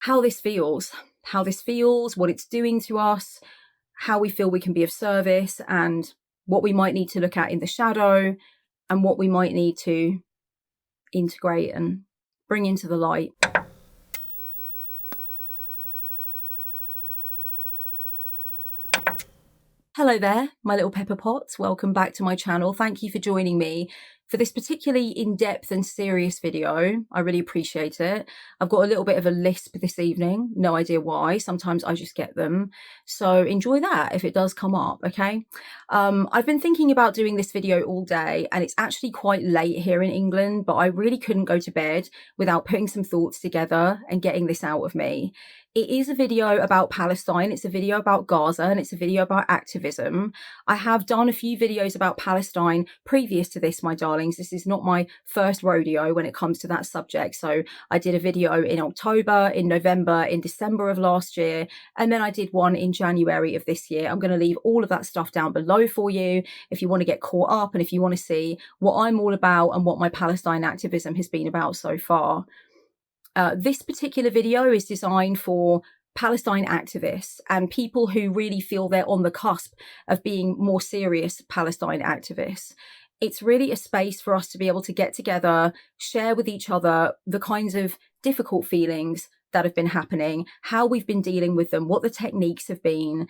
how this feels, what it's doing to us, how we feel we can be of service, and what we might need to look at in the shadow, and what we might need to integrate and bring into the light. Hello there, my little pepper pots. Welcome back to my channel. Thank you for joining me for this particularly in-depth and serious video. I really appreciate it. I've got a little bit of a lisp this evening. No idea why. Sometimes I just get them. So enjoy that if it does come up, okay? I've been thinking about doing this video all day, and it's actually quite late here in England, but I really couldn't go to bed without putting some thoughts together and getting this out of me. It is a video about Palestine, it's a video about Gaza, and it's a video about activism. I have done a few videos about Palestine previous to this, my darlings. This is not my first rodeo when it comes to that subject. So I did a video in October, in November, in December of last year, and then I did one in January of this year. I'm going to leave all of that stuff down below for you if you want to get caught up and if you want to see what I'm all about and what my Palestine activism has been about so far. This particular video is designed for Palestine activists and people who really feel they're on the cusp of being more serious Palestine activists. It's really a space for us to be able to get together, share with each other the kinds of difficult feelings that have been happening, how we've been dealing with them, what the techniques have been,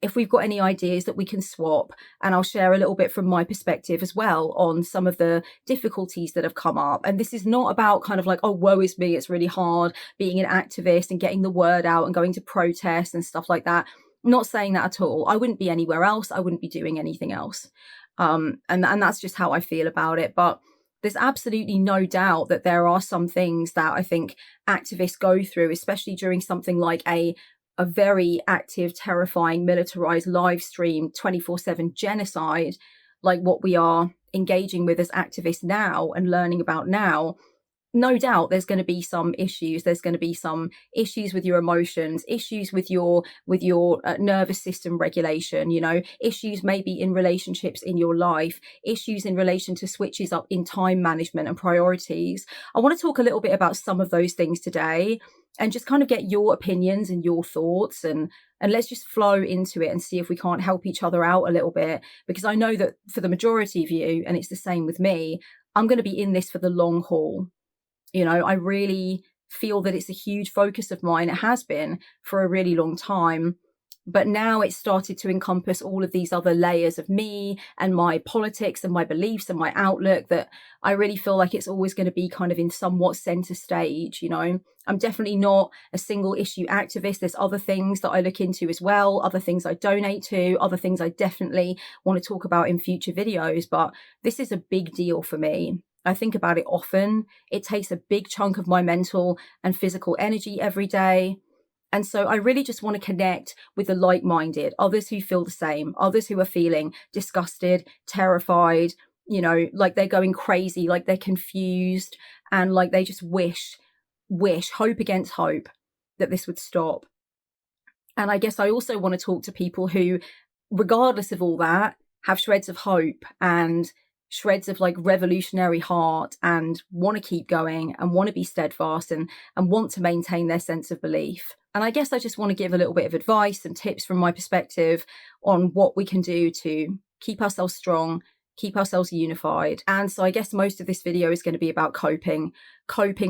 if we've got any ideas that we can swap. And I'll share a little bit from my perspective as well on some of the difficulties that have come up. And this is not about kind of like, oh, woe is me, it's really hard being an activist and getting the word out and going to protest and stuff like that. I'm not saying that at all. I wouldn't be anywhere else. I wouldn't be doing anything else. And that's just how I feel about it. But there's absolutely no doubt that there are some things that I think activists go through, especially during something like a very active, terrifying, militarized live stream 24/7 genocide, like what we are engaging with as activists now and learning about now. No doubt there's going to be some issues. There's going to be some issues with your emotions, issues with your nervous system regulation, you know, issues maybe in relationships in your life, issues in relation to switches up in time management and priorities. I want to talk a little bit about some of those things today and just kind of get your opinions and your thoughts, and let's just flow into it and see if we can't help each other out a little bit, because I know that for the majority of you, and it's the same with me, I'm going to be in this for the long haul. You know, I really feel that it's a huge focus of mine. It has been for a really long time. But now it's started to encompass all of these other layers of me and my politics and my beliefs and my outlook that I really feel like it's always going to be kind of in somewhat center stage. You know, I'm definitely not a single issue activist. There's other things that I look into as well, other things I donate to, other things I definitely want to talk about in future videos. But this is a big deal for me. I think about it often. It takes a big chunk of my mental and physical energy every day. And so I really just want to connect with the like-minded, others who feel the same, others who are feeling disgusted, terrified, you know, like they're going crazy, like they're confused, and like they just wish, hope against hope that this would stop. And I guess I also want to talk to people who, regardless of all that, have shreds of hope and shreds of like revolutionary heart and want to keep going and want to be steadfast and want to maintain their sense of belief. And I guess I just want to give a little bit of advice and tips from my perspective on what we can do to keep ourselves strong, keep ourselves unified. And so I guess most of this video is going to be about coping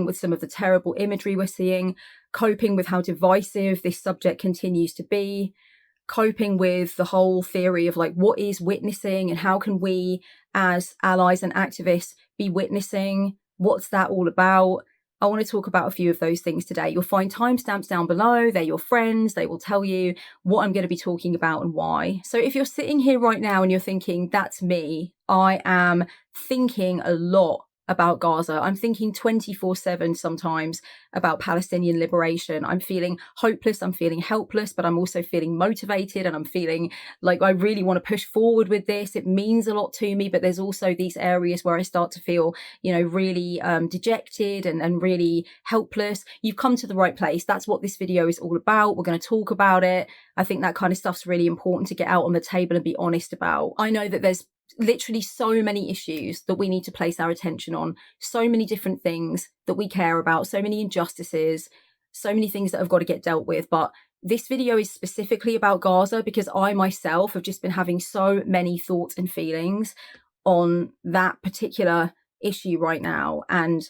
with some of the terrible imagery we're seeing, coping with how divisive this subject continues to be, coping with the whole theory of like, what is witnessing and how can we as allies and activists be witnessing? What's that all about? I want to talk about a few of those things today. You'll find timestamps down below. They're your friends. They will tell you what I'm going to be talking about and why. So if you're sitting here right now and you're thinking, that's me, I am thinking a lot about Gaza. I'm thinking 24/7 sometimes about Palestinian liberation. I'm feeling hopeless, I'm feeling helpless, but I'm also feeling motivated, and I'm feeling like I really want to push forward with this. It means a lot to me, but there's also these areas where I start to feel, you know, really dejected and really helpless. You've come to the right place. That's what this video is all about. We're going to talk about it. I think that kind of stuff's really important to get out on the table and be honest about. I know that there's literally so many issues that we need to place our attention on, so many different things that we care about, so many injustices. so many things that have got to get dealt with. But this video is specifically about Gaza because I myself have just been having so many thoughts and feelings on that particular issue right now. And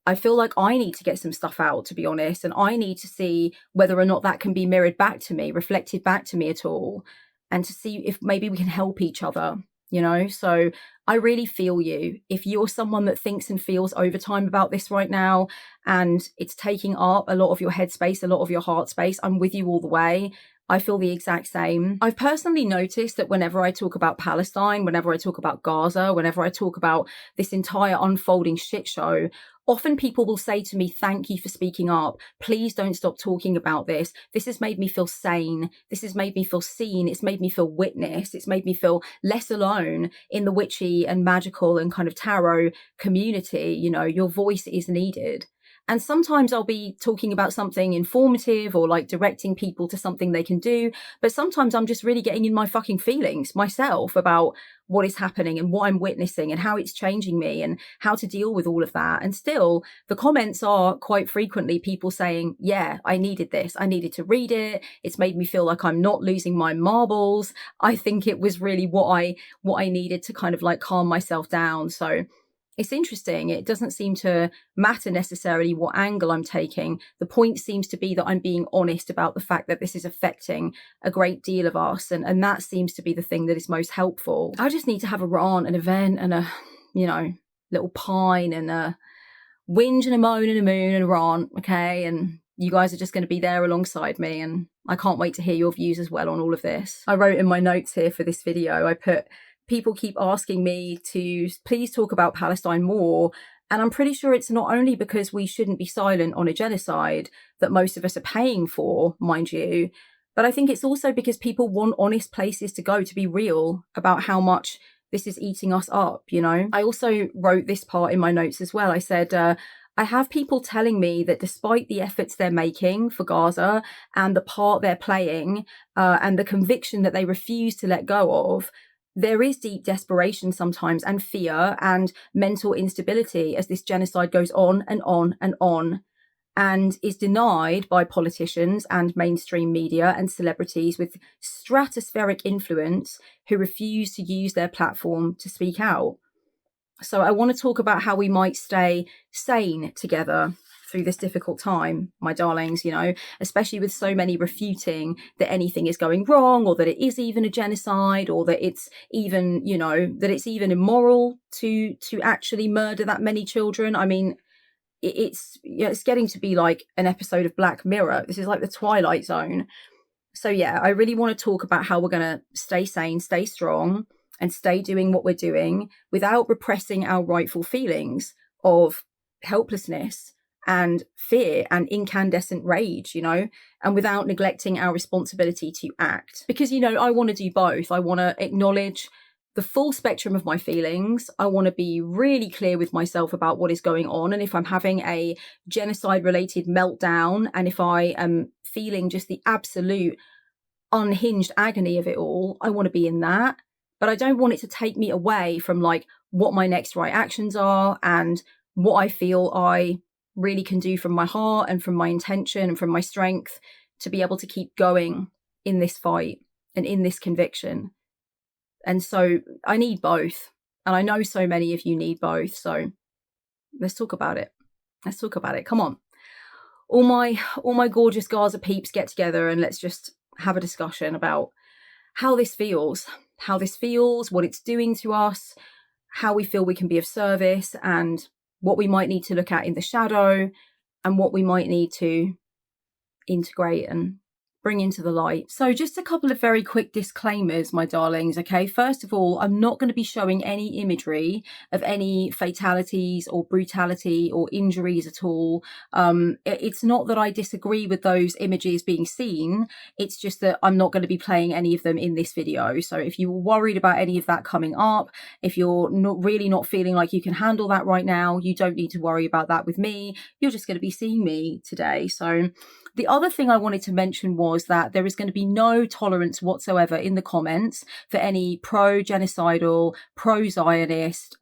I feel like I need to get some stuff out, to be honest, and I need to see whether or not that can be mirrored back to me, reflected back to me at all, and to see if maybe we can help each other, you know? So I really feel you. If you're someone that thinks and feels overtime about this right now, and it's taking up a lot of your headspace, a lot of your heart space, I'm with you all the way. I feel the exact same. I've personally noticed that whenever I talk about Palestine, whenever I talk about Gaza, whenever I talk about this entire unfolding shit show, often people will say to me, thank you for speaking up. Please don't stop talking about this. This has made me feel sane. This has made me feel seen. It's made me feel witnessed. It's made me feel less alone in the witchy and magical and kind of tarot community. You know, your voice is needed. And sometimes I'll be talking about something informative or like directing people to something they can do. But sometimes I'm just really getting in my fucking feelings myself about what is happening and what I'm witnessing and how it's changing me and how to deal with all of that. And still, the comments are quite frequently people saying, yeah, I needed this. I needed to read it. It's made me feel like I'm not losing my marbles. I think it was really what I needed to kind of like calm myself down. So it's interesting. It doesn't seem to matter necessarily what angle I'm taking. The point seems to be that I'm being honest about the fact that this is affecting a great deal of us. And that seems to be the thing that is most helpful. I just need to have a rant, an event, and a, you know, little pine and a whinge and a moan and a moon and a rant, okay? And you guys are just going to be there alongside me. And I can't wait to hear your views as well on all of this. I wrote in my notes here for this video, I put, people keep asking me to please talk about Palestine more. And I'm pretty sure it's not only because we shouldn't be silent on a genocide that most of us are paying for, mind you, but I think it's also because people want honest places to go to be real about how much this is eating us up, you know? I also wrote this part in my notes as well. I said, I have people telling me that despite the efforts they're making for Gaza and the part they're playing and the conviction that they refuse to let go of, there is deep desperation sometimes and fear and mental instability as this genocide goes on and on and on and is denied by politicians and mainstream media and celebrities with stratospheric influence who refuse to use their platform to speak out. So I want to talk about how we might stay sane together through this difficult time, my darlings, you know, especially with so many refuting that anything is going wrong or that it is even a genocide or that it's even, you know, that it's even immoral to actually murder that many children. I mean, it's getting to be like an episode of Black Mirror. This is like the Twilight Zone. So yeah, I really want to talk about how we're going to stay sane, stay strong, and stay doing what we're doing without repressing our rightful feelings of helplessness and fear and incandescent rage, you know, and without neglecting our responsibility to act. Because, you know, I want to do both. I want to acknowledge the full spectrum of my feelings. I want to be really clear with myself about what is going on. And if I'm having a genocide-related meltdown, and if I am feeling just the absolute unhinged agony of it all, I want to be in that. But I don't want it to take me away from like what my next right actions are and what I feel I really can do from my heart and from my intention and from my strength to be able to keep going in this fight and in this conviction. And so I need both. And I know so many of you need both. So let's talk about it. Let's talk about it. Come on. All my gorgeous Gaza peeps get together and let's just have a discussion about how this feels, what it's doing to us, how we feel we can be of service, and what we might need to look at in the shadow, and what we might need to integrate and bring into the light. So just a couple of very quick disclaimers, my darlings, okay? First of all, I'm not going to be showing any imagery of any fatalities or brutality or injuries at all. It's not that I disagree with those images being seen. It's just that I'm not going to be playing any of them in this video. So if you were worried about any of that coming up, if you're not feeling like you can handle that right now, you don't need to worry about that with me. You're just going to be seeing me today. So the other thing I wanted to mention was that there is going to be no tolerance whatsoever in the comments for any pro-genocidal, pro-Zionist,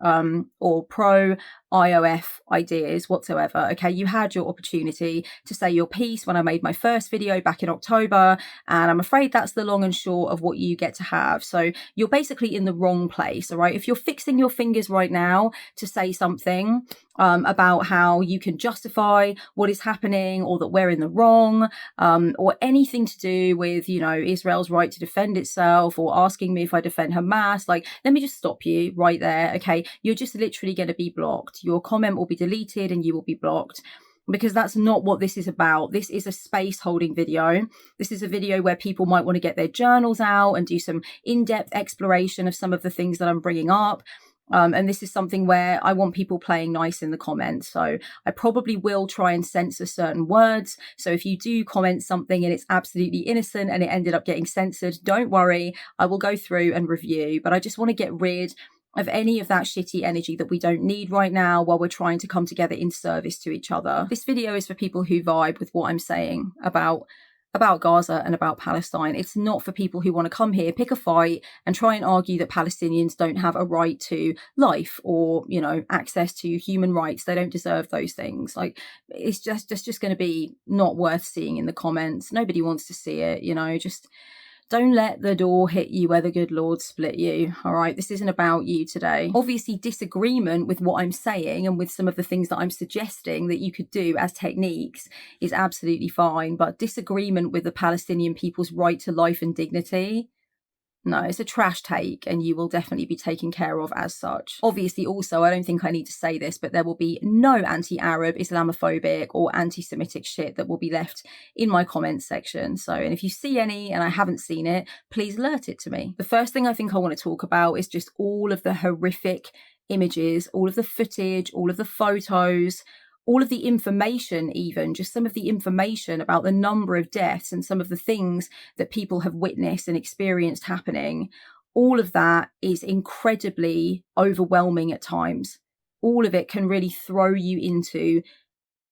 or pro IOF ideas whatsoever. Okay, you had your opportunity to say your piece when I made my first video back in October, and I'm afraid that's the long and short of what you get to have. So you're basically in the wrong place. All right, if you're fixing your fingers right now to say something about how you can justify what is happening, or that we're in the wrong, or anything to do with, you know, Israel's right to defend itself, or asking me if I defend Hamas, like, let me just stop you right there. Okay, you're just literally going to be blocked. Your comment will be deleted and you will be blocked, because that's not what this is about. This is a space holding video. This is a video where people might want to get their journals out and do some in-depth exploration of some of the things that I'm bringing up. And this is something where I want people playing nice in the comments. So I probably will try and censor certain words. So if you do comment something and it's absolutely innocent and it ended up getting censored, don't worry, I will go through and review. But I just want to get rid of any of that shitty energy that we don't need right now while we're trying to come together in service to each other. This video is for people who vibe with what I'm saying about Gaza and about Palestine. It's not for people who want to come here, pick a fight and try and argue that Palestinians don't have a right to life or, you know, access to human rights. They don't deserve those things. Like, it's just going to be not worth seeing in the comments. Nobody wants to see it, you know. Just don't let the door hit you where the good Lord split you. All right, this isn't about you today. Obviously, disagreement with what I'm saying and with some of the things that I'm suggesting that you could do as techniques is absolutely fine. But disagreement with the Palestinian people's right to life and dignity, no, it's a trash take, and you will definitely be taken care of as such. Obviously, also, I don't think I need to say this, but there will be no anti-Arab, Islamophobic or anti-Semitic shit that will be left in my comments section. So, and if you see any and I haven't seen it, please alert it to me. The first thing I think I want to talk about is just all of the horrific images, all of the footage, all of the photos, all of the information, even just some of the information about the number of deaths and some of the things that people have witnessed and experienced happening. All of that is incredibly overwhelming at times. All of it can really throw you into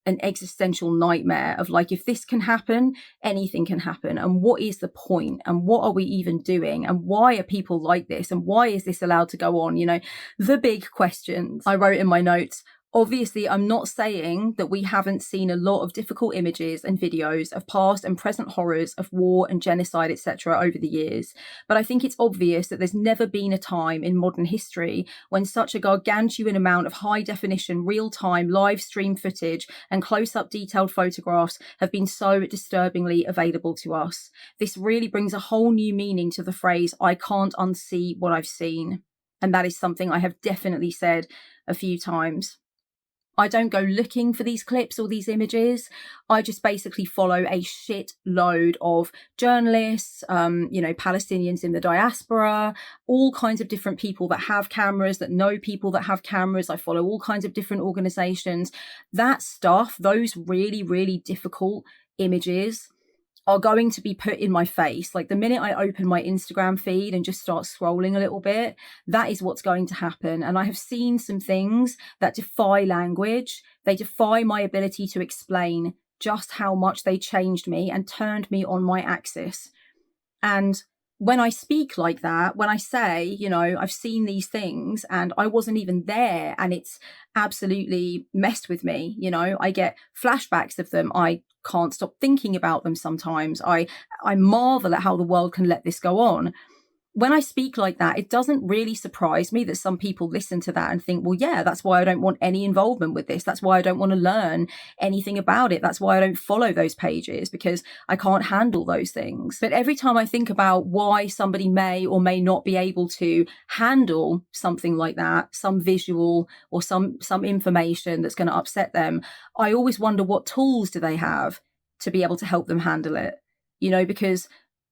an existential nightmare of like, if this can happen, anything can happen. And what is the point? And what are we even doing? And why are people like this? And why is this allowed to go on? You know, the big questions. I wrote in my notes, obviously, I'm not saying that we haven't seen a lot of difficult images and videos of past and present horrors of war and genocide, etc. over the years. But I think it's obvious that there's never been a time in modern history when such a gargantuan amount of high-definition, real-time, live-stream footage and close-up detailed photographs have been so disturbingly available to us. This really brings a whole new meaning to the phrase, I can't unsee what I've seen. And that is something I have definitely said a few times. I don't go looking for these clips or these images. I just basically follow a shit load of journalists, you know, Palestinians in the diaspora, all kinds of different people that have cameras, that know people that have cameras. I follow all kinds of different organizations. That stuff, those really, really difficult images are going to be put in my face. Like the minute I open my Instagram feed and just start scrolling a little bit, that is what's going to happen. And I have seen some things that defy language. They defy my ability to explain just how much they changed me and turned me on my axis. And when I speak like that, when I say, you know, I've seen these things and I wasn't even there and it's absolutely messed with me, you know, I get flashbacks of them. I can't stop thinking about them sometimes. I marvel at how the world can let this go on. When I speak like that, it doesn't really surprise me that some people listen to that and think, well, yeah, that's why I don't want any involvement with this. That's why I don't want to learn anything about it. That's why I don't follow those pages, because I can't handle those things. But every time I think about why somebody may or may not be able to handle something like that, some visual or some information that's going to upset them, I always wonder, what tools do they have to be able to help them handle it? You know, because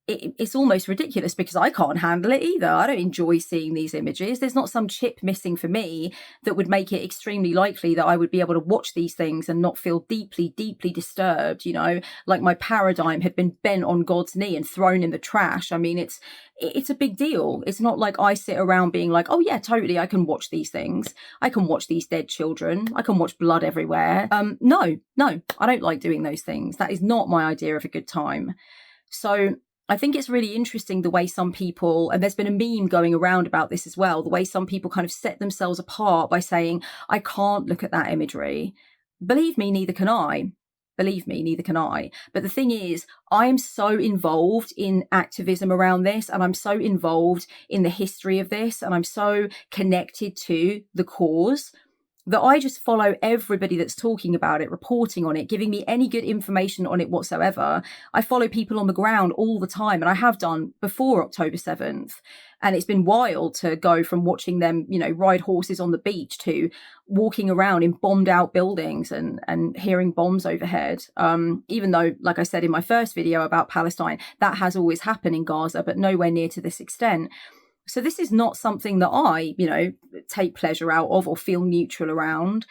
it's almost ridiculous, because I can't handle it either. I don't enjoy seeing these images. There's not some chip missing for me that would make it extremely likely that I would be able to watch these things and not feel deeply, deeply disturbed, you know, like my paradigm had been bent on God's knee and thrown in the trash. I mean, it's a big deal. It's not like I sit around being like, oh yeah, totally, I can watch these things. I can watch these dead children. I can watch blood everywhere. No, I don't like doing those things. That is not my idea of a good time. So I think it's really interesting the way some people, and there's been a meme going around about this as well, the way some people kind of set themselves apart by saying, I can't look at that imagery. Believe me, neither can I. Believe me, neither can I. But the thing is, I am so involved in activism around this, and I'm so involved in the history of this, and I'm so connected to the cause that I just follow everybody that's talking about it, reporting on it, giving me any good information on it whatsoever. I follow people on the ground all the time, and I have done before October 7th. And it's been wild to go from watching them, you know, ride horses on the beach to walking around in bombed out buildings and hearing bombs overhead. Even though, like I said in my first video about Palestine, that has always happened in Gaza, but nowhere near to this extent. So this is not something that I, you know, take pleasure out of or feel neutral around.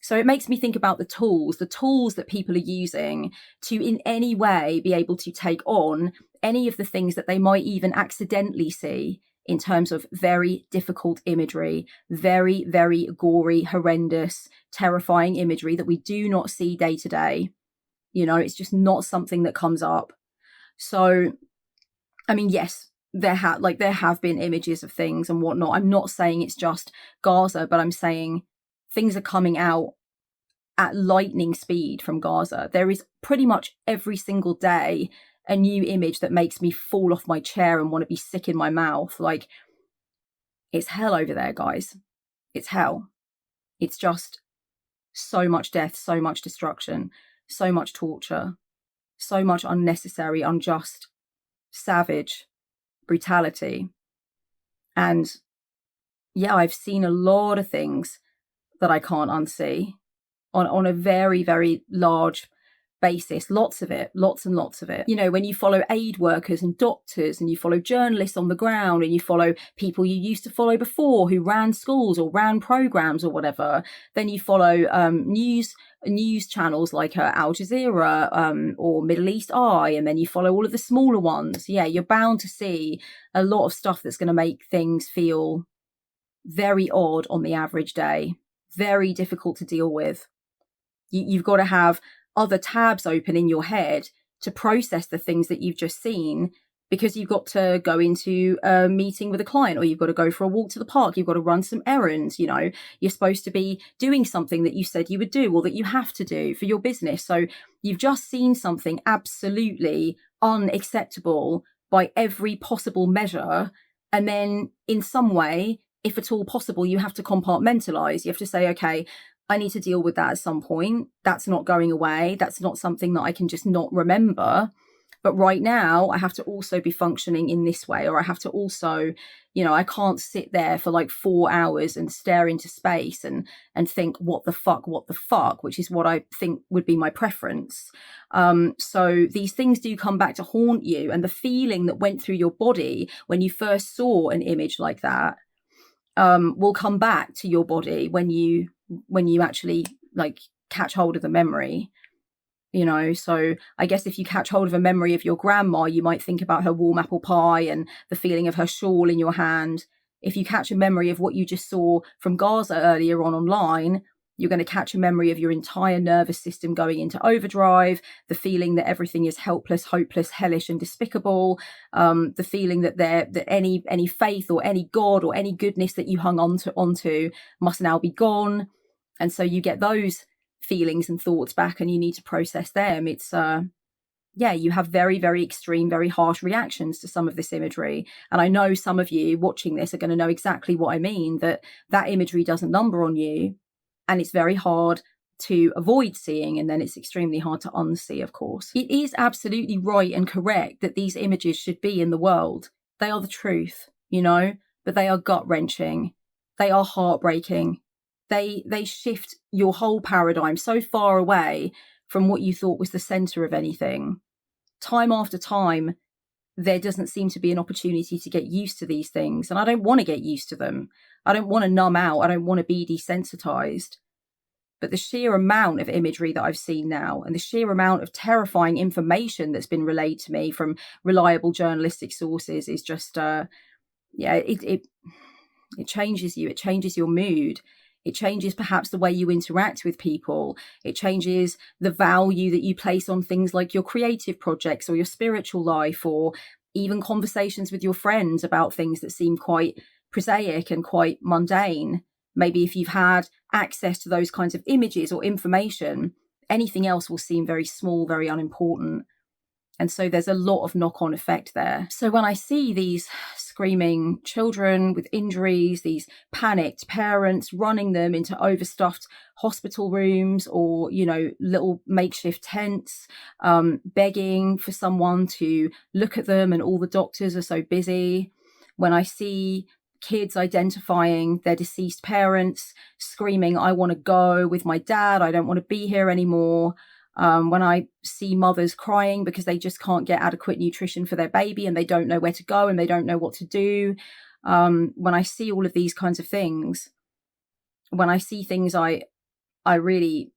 So it makes me think about the tools that people are using to in any way be able to take on any of the things that they might even accidentally see in terms of very difficult imagery, very, very gory, horrendous, terrifying imagery that we do not see day to day. You know, it's just not something that comes up. So, I mean, yes, there have been images of things and whatnot. I'm not saying it's just Gaza, but I'm saying things are coming out at lightning speed from Gaza. There is pretty much every single day a new image that makes me fall off my chair and want to be sick in my mouth. Like, it's hell over there, guys. It's hell. It's just so much death, so much destruction, so much torture, so much unnecessary, unjust, savage brutality. And yeah, I've seen a lot of things that I can't unsee on a very, very large basis. Lots of it, lots and lots of it. You know, when you follow aid workers and doctors and you follow journalists on the ground and you follow people you used to follow before who ran schools or ran programs or whatever, then you follow news channels like Al Jazeera or Middle East Eye, and then you follow all of the smaller ones. Yeah, you're bound to see a lot of stuff that's going to make things feel very odd on the average day, very difficult to deal with. You've got to have other tabs open in your head to process the things that you've just seen, because you've got to go into a meeting with a client, or you've got to go for a walk to the park, you've got to run some errands, you know, you're supposed to be doing something that you said you would do or that you have to do for your business. So you've just seen something absolutely unacceptable by every possible measure. And then in some way, if at all possible, you have to compartmentalize. You have to say, okay, I need to deal with that at some point. That's not going away. That's not something that I can just not remember. But right now, I have to also be functioning in this way, or I have to also, you know, I can't sit there for like 4 hours and stare into space and think, what the fuck, which is what I think would be my preference. So these things do come back to haunt you, and the feeling that went through your body when you first saw an image like that will come back to your body when you actually like catch hold of the memory, you know. So I guess if you catch hold of a memory of your grandma, you might think about her warm apple pie and the feeling of her shawl in your hand. If you catch a memory of what you just saw from Gaza earlier on online, you're going to catch a memory of your entire nervous system going into overdrive, the feeling that everything is helpless, hopeless, hellish and despicable, the feeling that any faith or any God or any goodness that you hung onto must now be gone. And so you get those feelings and thoughts back, and you need to process them. It's you have very, very extreme, very harsh reactions to some of this imagery. And I know some of you watching this are going to know exactly what I mean, that imagery doesn't number on you. And it's very hard to avoid seeing, and then it's extremely hard to unsee, of course. It is absolutely right and correct that these images should be in the world. They are the truth, you know, but they are gut-wrenching. They are heartbreaking. They shift your whole paradigm so far away from what you thought was the center of anything. Time after time, there doesn't seem to be an opportunity to get used to these things. And I don't want to get used to them. I don't want to numb out. I don't want to be desensitized. But the sheer amount of imagery that I've seen now, and the sheer amount of terrifying information that's been relayed to me from reliable journalistic sources is just, it changes you. It changes your mood. It changes perhaps the way you interact with people. It changes the value that you place on things like your creative projects or your spiritual life, or even conversations with your friends about things that seem quite prosaic and quite mundane. Maybe if you've had access to those kinds of images or information, anything else will seem very small, very unimportant. And so there's a lot of knock-on effect there. So when I see these screaming children with injuries, these panicked parents running them into overstuffed hospital rooms or, little makeshift tents, begging for someone to look at them and all the doctors are so busy. When I see kids identifying their deceased parents, screaming, "I want to go with my dad, I don't want to be here anymore." When I see mothers crying because they just can't get adequate nutrition for their baby and they don't know where to go and they don't know what to do. When I see all of these kinds of things, when I see things I really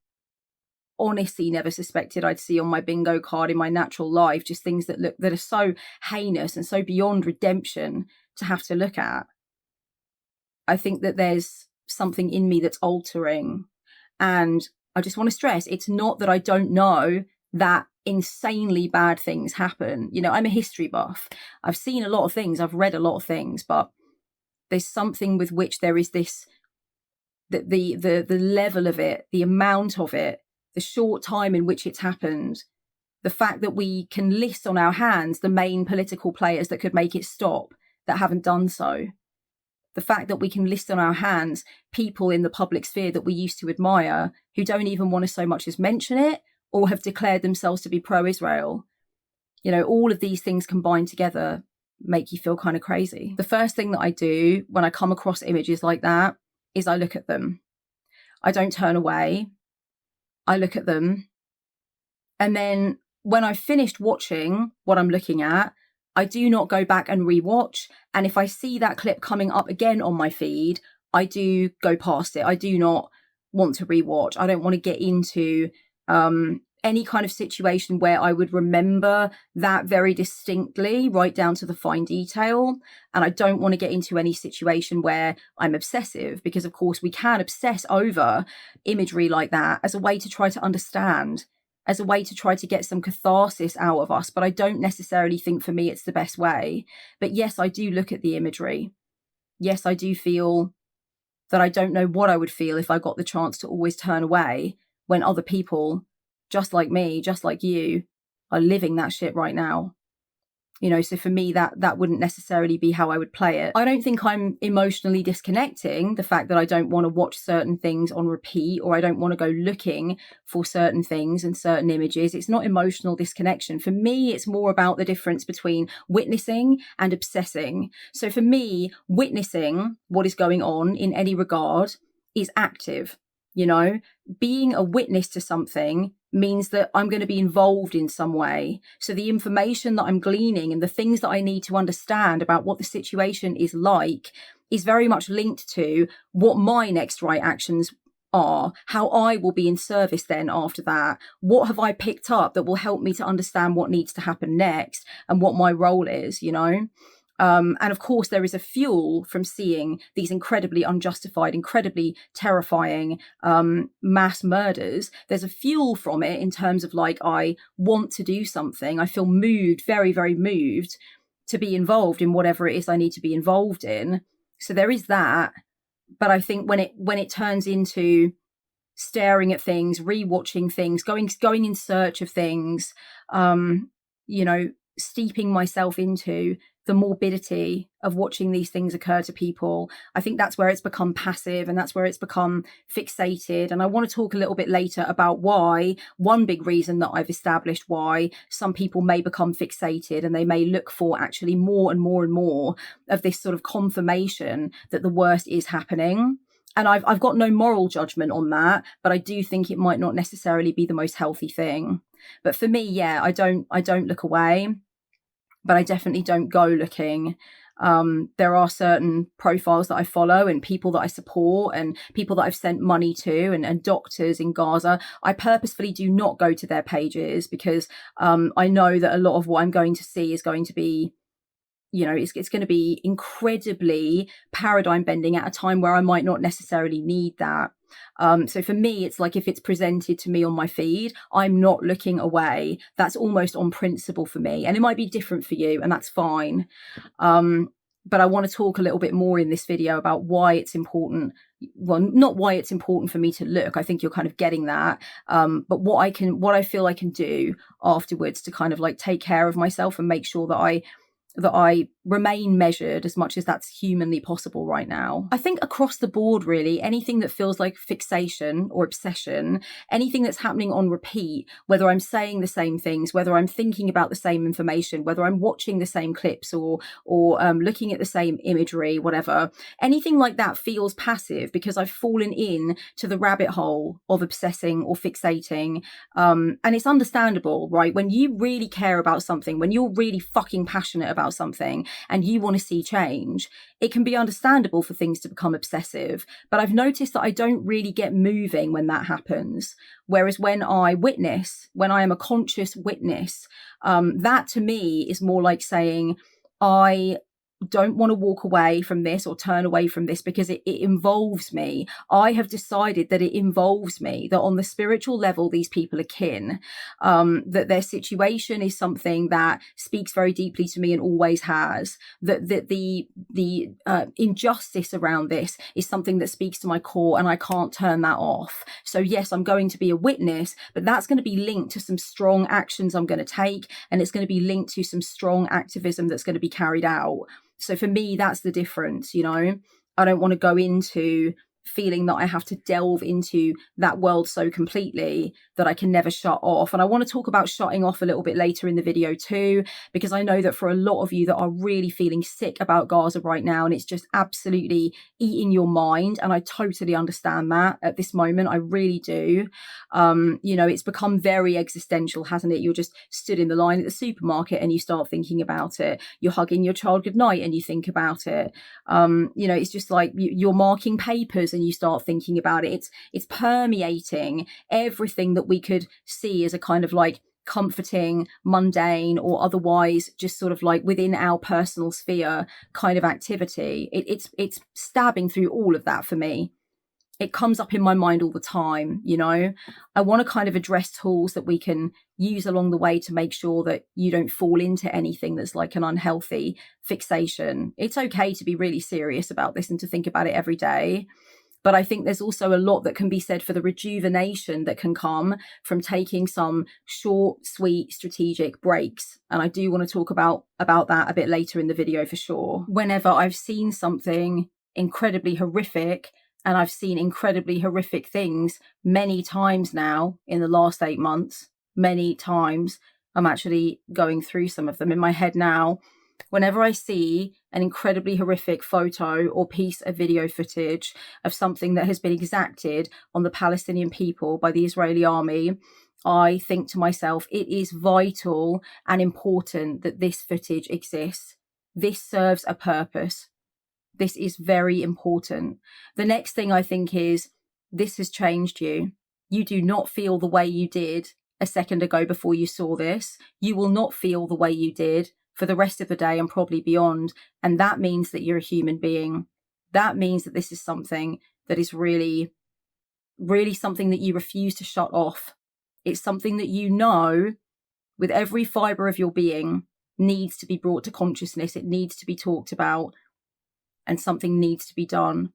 honestly never suspected I'd see on my bingo card in my natural life, just things that are so heinous and so beyond redemption to have to look at, I think that there's something in me that's altering. And I just want to stress, it's not that I don't know that insanely bad things happen. I'm a history buff. I've seen a lot of things. I've read a lot of things, but there's something with which there is this, the level of it, the amount of it, the short time in which it's happened, the fact that we can list on our hands the main political players that could make it stop that haven't done so. The fact that we can list on our hands people in the public sphere that we used to admire who don't even want to so much as mention it or have declared themselves to be pro-Israel. All of these things combined together make you feel kind of crazy. The first thing that I do when I come across images like that is I look at them. I don't turn away. I look at them. And then when I've finished watching what I'm looking at, I do not go back and rewatch. And if I see that clip coming up again on my feed, I do go past it. I do not want to rewatch. I don't want to get into any kind of situation where I would remember that very distinctly, right down to the fine detail. And I don't want to get into any situation where I'm obsessive, because of course we can obsess over imagery like that as a way to try to understand, as a way to try to get some catharsis out of us. But I don't necessarily think for me it's the best way. But yes, I do look at the imagery. Yes, I do feel that I don't know what I would feel if I got the chance to always turn away when other people, just like me, just like you, are living that shit right now. So for me, that wouldn't necessarily be how I would play it. I don't think I'm emotionally disconnecting the fact that I don't want to watch certain things on repeat, or I don't want to go looking for certain things and certain images. It's not emotional disconnection. For me, it's more about the difference between witnessing and obsessing. So for me, witnessing what is going on in any regard is active. Being a witness to something means that I'm going to be involved in some way. So the information that I'm gleaning and the things that I need to understand about what the situation is like is very much linked to what my next right actions are, how I will be in service then after that. What have I picked up that will help me to understand what needs to happen next and what my role is, And of course, there is a fuel from seeing these incredibly unjustified, incredibly terrifying mass murders. There's a fuel from it in terms of I want to do something. I feel moved, very, very moved to be involved in whatever it is I need to be involved in. So there is that. But I think when it turns into staring at things, rewatching things, going in search of things, steeping myself into the morbidity of watching these things occur to people, I think that's where it's become passive and that's where it's become fixated. And I want to talk a little bit later about why, one big reason that I've established why some people may become fixated and they may look for actually more and more and more of this sort of confirmation that the worst is happening. And I've got no moral judgment on that, but I do think it might not necessarily be the most healthy thing. But for me, yeah, I don't look away, but I definitely don't go looking. There are certain profiles that I follow and people that I support and people that I've sent money to and doctors in Gaza. I purposefully do not go to their pages because I know that a lot of what I'm going to see is going to be it's going to be incredibly paradigm bending at a time where I might not necessarily need that. So for me, it's like if it's presented to me on my feed, I'm not looking away. That's almost on principle for me. And it might be different for you, and that's fine. But I want to talk a little bit more in this video about why it's important. Well, not why it's important for me to look. I think you're kind of getting that. But what I feel I can do afterwards to kind of like take care of myself and make sure that I remain measured as much as that's humanly possible right now. I think across the board, really, anything that feels like fixation or obsession, anything that's happening on repeat, whether I'm saying the same things, whether I'm thinking about the same information, whether I'm watching the same clips or looking at the same imagery, whatever, anything like that feels passive because I've fallen in to the rabbit hole of obsessing or fixating. And it's understandable, right? When you really care about something, when you're really fucking passionate about something and you want to see change, it can be understandable for things to become obsessive. But I've noticed that I don't really get moving when that happens. Whereas when I am a conscious witness, that to me is more like saying, I don't want to walk away from this or turn away from this because it involves me. I have decided that it involves me, that on the spiritual level, these people are kin, that their situation is something that speaks very deeply to me and always has, that the injustice around this is something that speaks to my core and I can't turn that off. So yes, I'm going to be a witness, but that's going to be linked to some strong actions I'm going to take, and it's going to be linked to some strong activism that's going to be carried out. So for me, that's the difference, I don't want to go into feeling that I have to delve into that world so completely that I can never shut off. And I want to talk about shutting off a little bit later in the video too, because I know that for a lot of you that are really feeling sick about Gaza right now, and it's just absolutely eating your mind. And I totally understand that at this moment. I really do. It's become very existential, hasn't it? You're just stood in the line at the supermarket and you start thinking about it. You're hugging your child goodnight and you think about it. It's just like you're marking papers and you start thinking about it. It's permeating everything that we could see as a kind of like comforting, mundane, or otherwise just sort of like within our personal sphere kind of activity. It's stabbing through all of that for me. It comes up in my mind all the time, I want to kind of address tools that we can use along the way to make sure that you don't fall into anything that's like an unhealthy fixation. It's okay to be really serious about this and to think about it every day. But I think there's also a lot that can be said for the rejuvenation that can come from taking some short, sweet, strategic breaks. And I do want to talk about that a bit later in the video for sure. Whenever I've seen something incredibly horrific, and I've seen incredibly horrific things many times now in the last 8 months, many times. I'm actually going through some of them in my head now. Whenever I see an incredibly horrific photo or piece of video footage of something that has been exacted on the Palestinian people by the Israeli army, I think to myself, it is vital and important that this footage exists. This serves a purpose. This is very important. The next thing I think is, this has changed you. You do not feel the way you did a second ago before you saw this. You will not feel the way you did for the rest of the day and probably beyond. And that means that you're a human being. That means that this is something that is really, really something that you refuse to shut off. It's something that with every fiber of your being needs to be brought to consciousness. It needs to be talked about. And something needs to be done.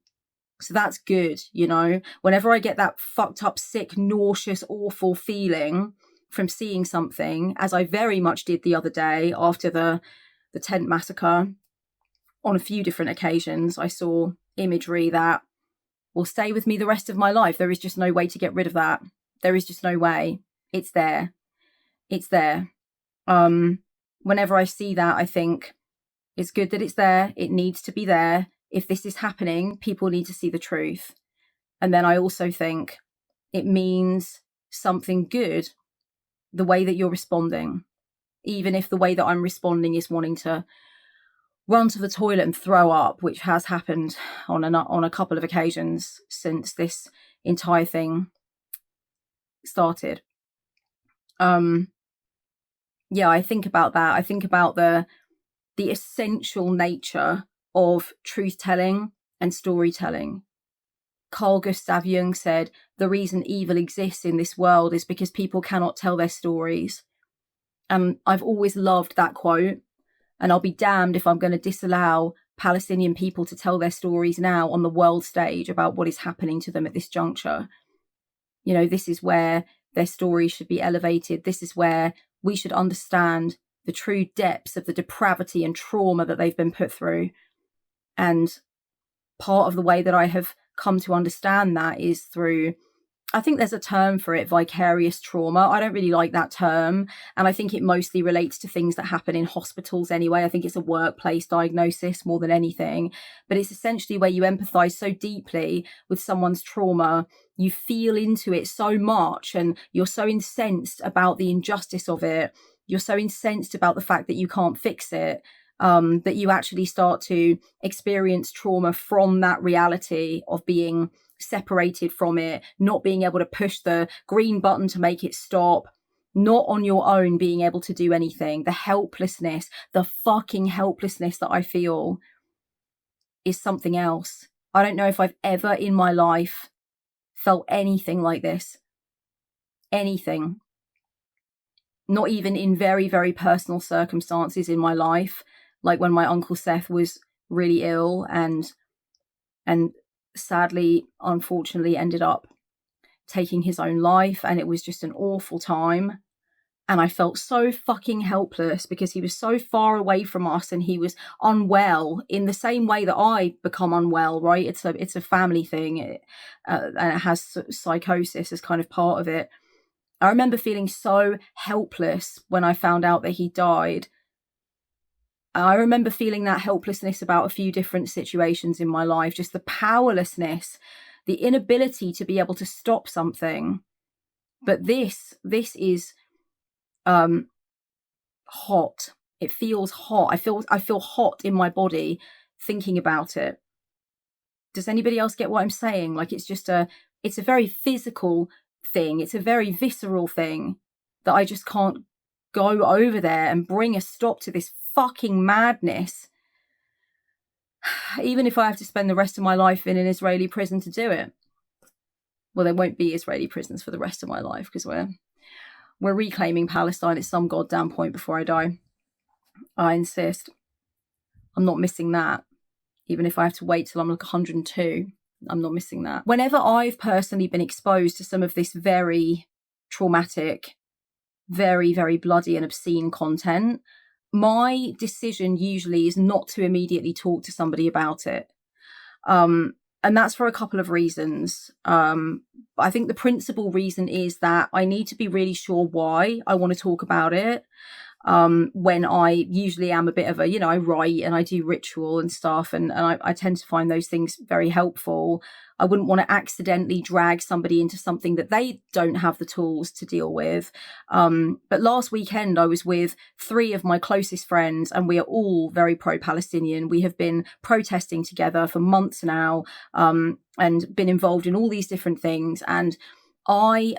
So that's good, Whenever I get that fucked up, sick, nauseous, awful feeling from seeing something, as I very much did the other day after the tent massacre, on a few different occasions, I saw imagery that will stay with me the rest of my life. There is just no way to get rid of that. There is just no way. It's there. It's there. Whenever I see that, I think, it's good that it's there. It needs to be there. If this is happening, people need to see the truth. And then I also think it means something good, the way that you're responding, even if the way that I'm responding is wanting to run to the toilet and throw up, which has happened on a couple of occasions since this entire thing started. I think about that. I think about the the essential nature of truth-telling and storytelling. Carl Gustav Jung said, the reason evil exists in this world is because people cannot tell their stories. And I've always loved that quote. And I'll be damned if I'm going to disallow Palestinian people to tell their stories now on the world stage about what is happening to them at this juncture. You know, this is where their stories should be elevated. This is where we should understand the true depths of the depravity and trauma that they've been put through. And part of the way that I have come to understand that is through, I think there's a term for it, vicarious trauma. I don't really like that term. And I think it mostly relates to things that happen in hospitals anyway. I think it's a workplace diagnosis more than anything. But it's essentially where you empathize so deeply with someone's trauma. You feel into it so much and you're so incensed about the injustice of it. You're so incensed about the fact that you can't fix it. That you actually start to experience trauma from that reality of being separated from it, not being able to push the green button to make it stop, not on your own being able to do anything. The helplessness, the fucking helplessness that I feel is something else. I don't know if I've ever in my life felt anything like this. Anything. Not even in very, very personal circumstances in my life. Like when my Uncle Seth was really ill and sadly, unfortunately, ended up taking his own life. And it was just an awful time. And I felt so fucking helpless because he was so far away from us and he was unwell in the same way that I become unwell, right? It's a family thing and it has psychosis as kind of part of it. I remember feeling so helpless when I found out that he died. I remember feeling that helplessness about a few different situations in my life, just the powerlessness, the inability to be able to stop something. But this is hot. It feels hot. I feel hot in my body thinking about it. Does anybody else get what I'm saying? Like it's a very physical thing. It's a very visceral thing that I just can't go over there and bring a stop to this fucking madness, even if I have to spend the rest of my life in an Israeli prison to do it. Well, there won't be Israeli prisons for the rest of my life because we're reclaiming Palestine at some goddamn point before I die. I insist. I'm not missing that. Even if I have to wait till I'm like 102, I'm not missing that. Whenever I've personally been exposed to some of this very traumatic, very, very bloody and obscene content, my decision usually is not to immediately talk to somebody about it. And that's for a couple of reasons. I think the principal reason is that I need to be really sure why I want to talk about it. When I usually am a bit of a, I write and I do ritual and stuff, and I tend to find those things very helpful. I wouldn't want to accidentally drag somebody into something that they don't have the tools to deal with. But last weekend I was with 3 of my closest friends and we are all very pro-Palestinian. We have been protesting together for months now, and been involved in all these different things. And I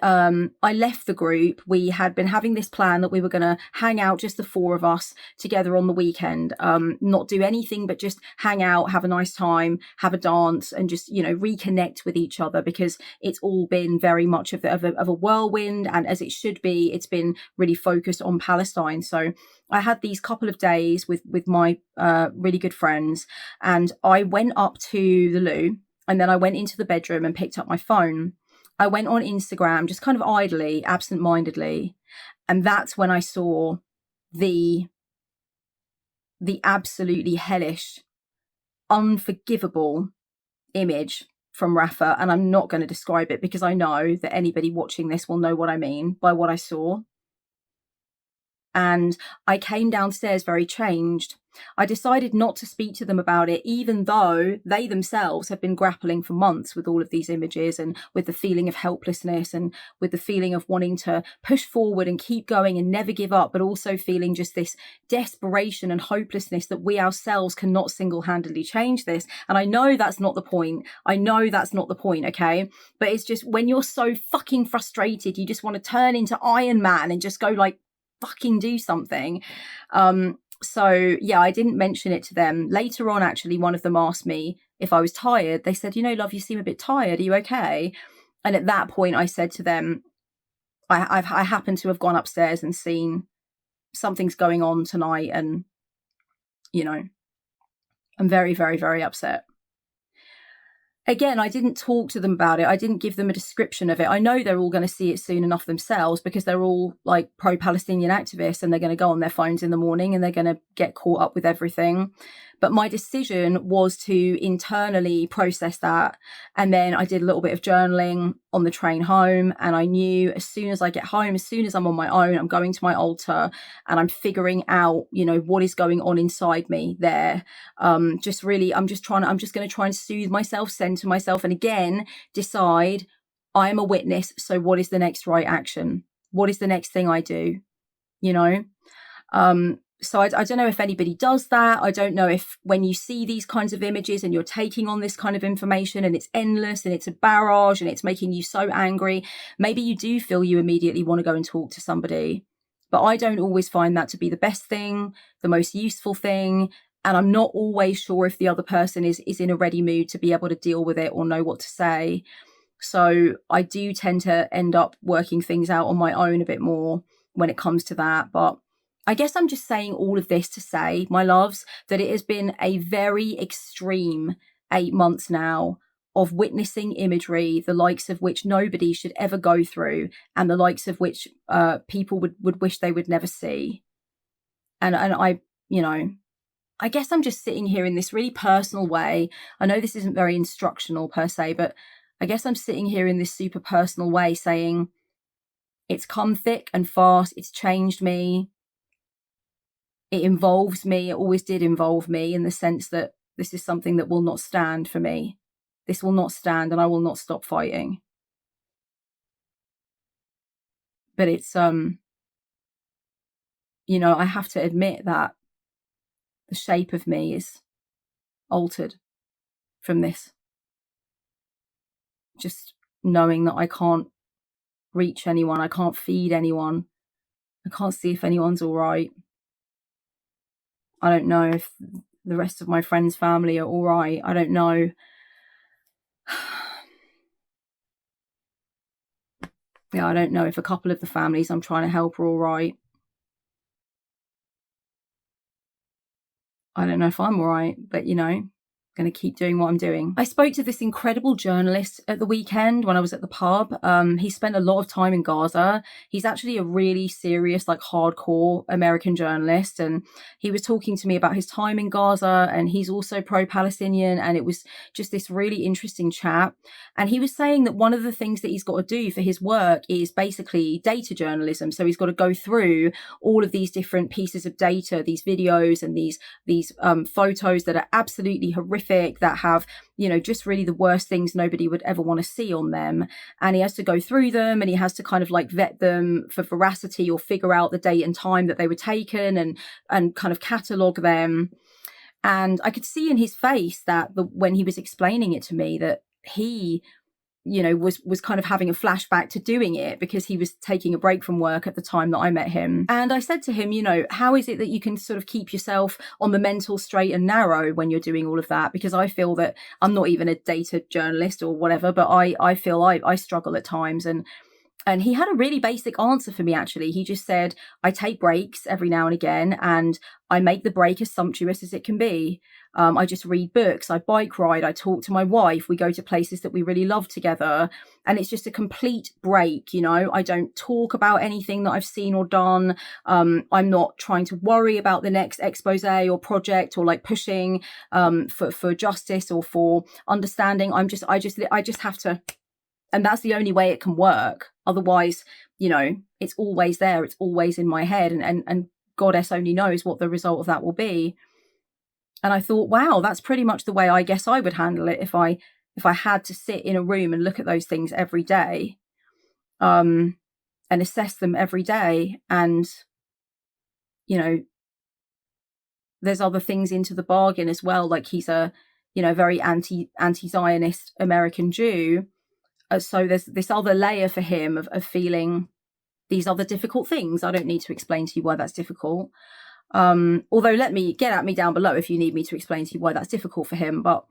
left the group. We had been having this plan that we were going to hang out, just the 4 of us together on the weekend, not do anything but just hang out, have a nice time, have a dance and just, reconnect with each other, because it's all been very much of a whirlwind. And as it should be, it's been really focused on Palestine. So I had these couple of days with my really good friends, and I went up to the loo and then I went into the bedroom and picked up my phone. I went on Instagram just kind of idly, absent-mindedly, and that's when I saw the absolutely hellish, unforgivable image from Rafa. And I'm not going to describe it because I know that anybody watching this will know what I mean by what I saw. And I came downstairs very changed. I decided not to speak to them about it, even though they themselves have been grappling for months with all of these images and with the feeling of helplessness and with the feeling of wanting to push forward and keep going and never give up, but also feeling just this desperation and hopelessness that we ourselves cannot single-handedly change this. And I know that's not the point. Okay? But it's just when you're so fucking frustrated, you just want to turn into Iron Man and just go like, fucking do something. So yeah, I didn't mention it to them. Later on, actually, one of them asked me if I was tired. They said, love, you seem a bit tired. Are you okay? And at that point, I said to them, I happen to have gone upstairs and seen something's going on tonight, and I'm very, very, very upset. Again, I didn't talk to them about it. I didn't give them a description of it. I know they're all going to see it soon enough themselves, because they're all like pro-Palestinian activists, and they're going to go on their phones in the morning and they're going to get caught up with everything. But my decision was to internally process that. And then I did a little bit of journaling on the train home. And I knew as soon as I get home, as soon as I'm on my own, I'm going to my altar and I'm figuring out, what is going on inside me there. I'm just going to try and soothe myself, center myself, and again, decide I am a witness. So what is the next right action? What is the next thing I do? So I don't know if anybody does that. I don't know if when you see these kinds of images and you're taking on this kind of information and it's endless and it's a barrage and it's making you so angry, maybe you do feel you immediately want to go and talk to somebody. But I don't always find that to be the best thing, the most useful thing. And I'm not always sure if the other person is in a ready mood to be able to deal with it or know what to say. So I do tend to end up working things out on my own a bit more when it comes to that. But I guess I'm just saying all of this to say, my loves, that it has been a very extreme 8 months now of witnessing imagery, the likes of which nobody should ever go through, and the likes of which people would wish they would never see. And I guess I'm just sitting here in this really personal way. I know this isn't very instructional per se, but I guess I'm sitting here in this super personal way saying it's come thick and fast. It's changed me. It involves me. It always did involve me, in the sense that this is something that will not stand for me. This will not stand, and I will not stop fighting. But it's, I have to admit that the shape of me is altered from this. Just knowing that I can't reach anyone, I can't feed anyone, I can't see if anyone's all right. I don't know if the rest of my friends' family are all right. I don't know. I don't know if a couple of the families I'm trying to help are all right. I don't know if I'm all right, but going to keep doing what I'm doing. I spoke to this incredible journalist at the weekend when I was at the pub. He spent a lot of time in Gaza. He's actually a really serious, like hardcore American journalist. And he was talking to me about his time in Gaza, and he's also pro-Palestinian. And it was just this really interesting chat. And he was saying that one of the things that he's got to do for his work is basically data journalism. So he's got to go through all of these different pieces of data, these videos and these photos that are absolutely horrific, that have, just really the worst things nobody would ever want to see on them. And he has to go through them, and he has to kind of like vet them for veracity, or figure out the date and time that they were taken, and kind of catalogue them. And I could see in his face that when he was explaining it to me, that he was kind of having a flashback to doing it, because he was taking a break from work at the time that I met him. And I said to him, how is it that you can sort of keep yourself on the mental straight and narrow when you're doing all of that? Because I feel that I'm not even a data journalist or whatever, but I feel I struggle at times. And he had a really basic answer for me, actually. He just said, I take breaks every now and again, and I make the break as sumptuous as it can be. I just read books, I bike ride, I talk to my wife, we go to places that we really love together. And it's just a complete break, I don't talk about anything that I've seen or done. I'm not trying to worry about the next expose or project, or like pushing for justice or for understanding. I just have to. And that's the only way it can work. Otherwise, it's always there. It's always in my head. And Goddess only knows what the result of that will be. And I thought, wow, that's pretty much the way I guess I would handle it if I had to sit in a room and look at those things every day, and assess them every day. And, there's other things into the bargain as well. Like he's a, very anti-Zionist American Jew. So there's this other layer for him of feeling these other difficult things. I don't need to explain to you why that's difficult. Although get at me down below if you need me to explain to you why that's difficult for him. But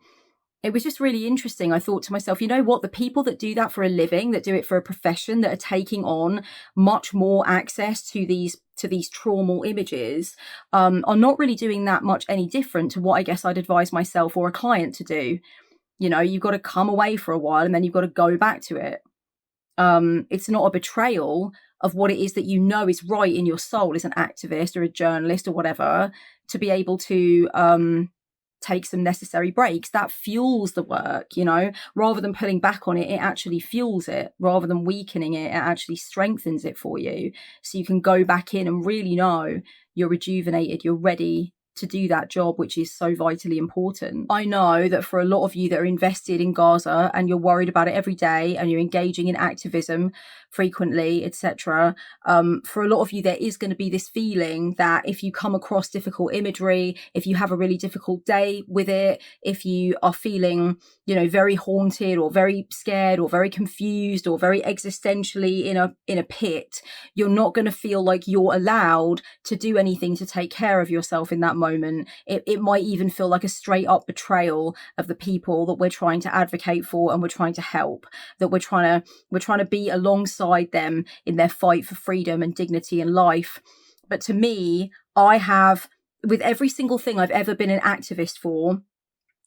it was just really interesting. I thought to myself, you know what? The people that do that for a living, that do it for a profession, that are taking on much more access to these traumal images, are not really doing that much any different to what I guess I'd advise myself or a client to do. You know, you've got to come away for a while and then you've got to go back to it. It's not a betrayal of what it is that you know is right in your soul as an activist or a journalist or whatever, to be able to take some necessary breaks. That fuels the work, you know, rather than pulling back on it, it actually fuels it. Rather than weakening it, it actually strengthens it for you. So you can go back in and really know you're rejuvenated, you're ready to do that job, which is so vitally important. I know that for a lot of you that are invested in Gaza and you're worried about it every day and you're engaging in activism frequently, etc., for a lot of you there is going to be this feeling that if you come across difficult imagery, if you have a really difficult day with it, if you are feeling, you know, very haunted or very scared or very confused or very existentially in a pit, you're not going to feel like you're allowed to do anything to take care of yourself in that moment. It might even feel like a straight up betrayal of the people that we're trying to advocate for and we're trying to help, that we're trying to be alongside them in their fight for freedom and dignity and life. But to me, I have, with every single thing I've ever been an activist for,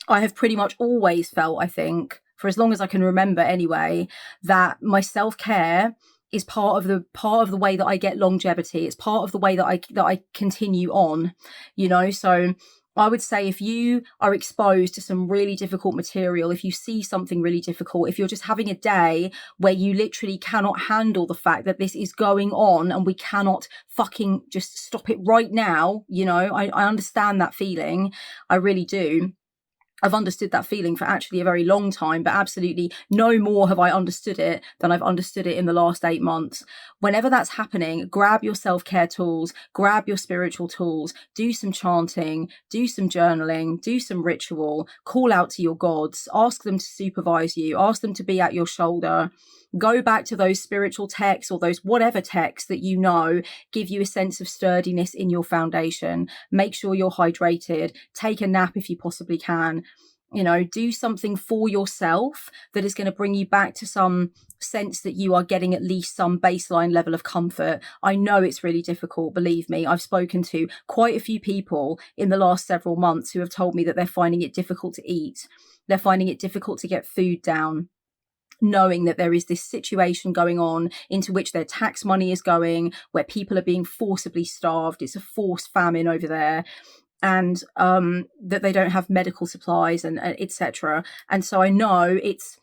I have pretty much always felt, I think, for as long as I can remember anyway, that my self-care is part of the way that I get longevity. It's part of the way that I continue on, you know. So I would say if you are exposed to some really difficult material, if you see something really difficult, if you're just having a day where you literally cannot handle the fact that this is going on and we cannot fucking just stop it right now, you know, I understand that feeling. I really do. I've understood that feeling for actually a very long time, but absolutely no more have I understood it than I've understood it in the last 8 months. Whenever that's happening, grab your self-care tools, grab your spiritual tools, do some chanting, do some journaling, do some ritual, call out to your gods, ask them to supervise you, ask them to be at your shoulder. Go back to those spiritual texts or those whatever texts that you know give you a sense of sturdiness in your foundation. Make sure you're hydrated. Take a nap if you possibly can. You know, do something for yourself that is going to bring you back to some sense that you are getting at least some baseline level of comfort. I know it's really difficult. Believe me, I've spoken to quite a few people in the last several months who have told me that they're finding it difficult to eat. They're finding it difficult to get food down, knowing that there is this situation going on into which their tax money is going, where people are being forcibly starved. It's a forced famine over there. And that they don't have medical supplies and etc. And so I know it's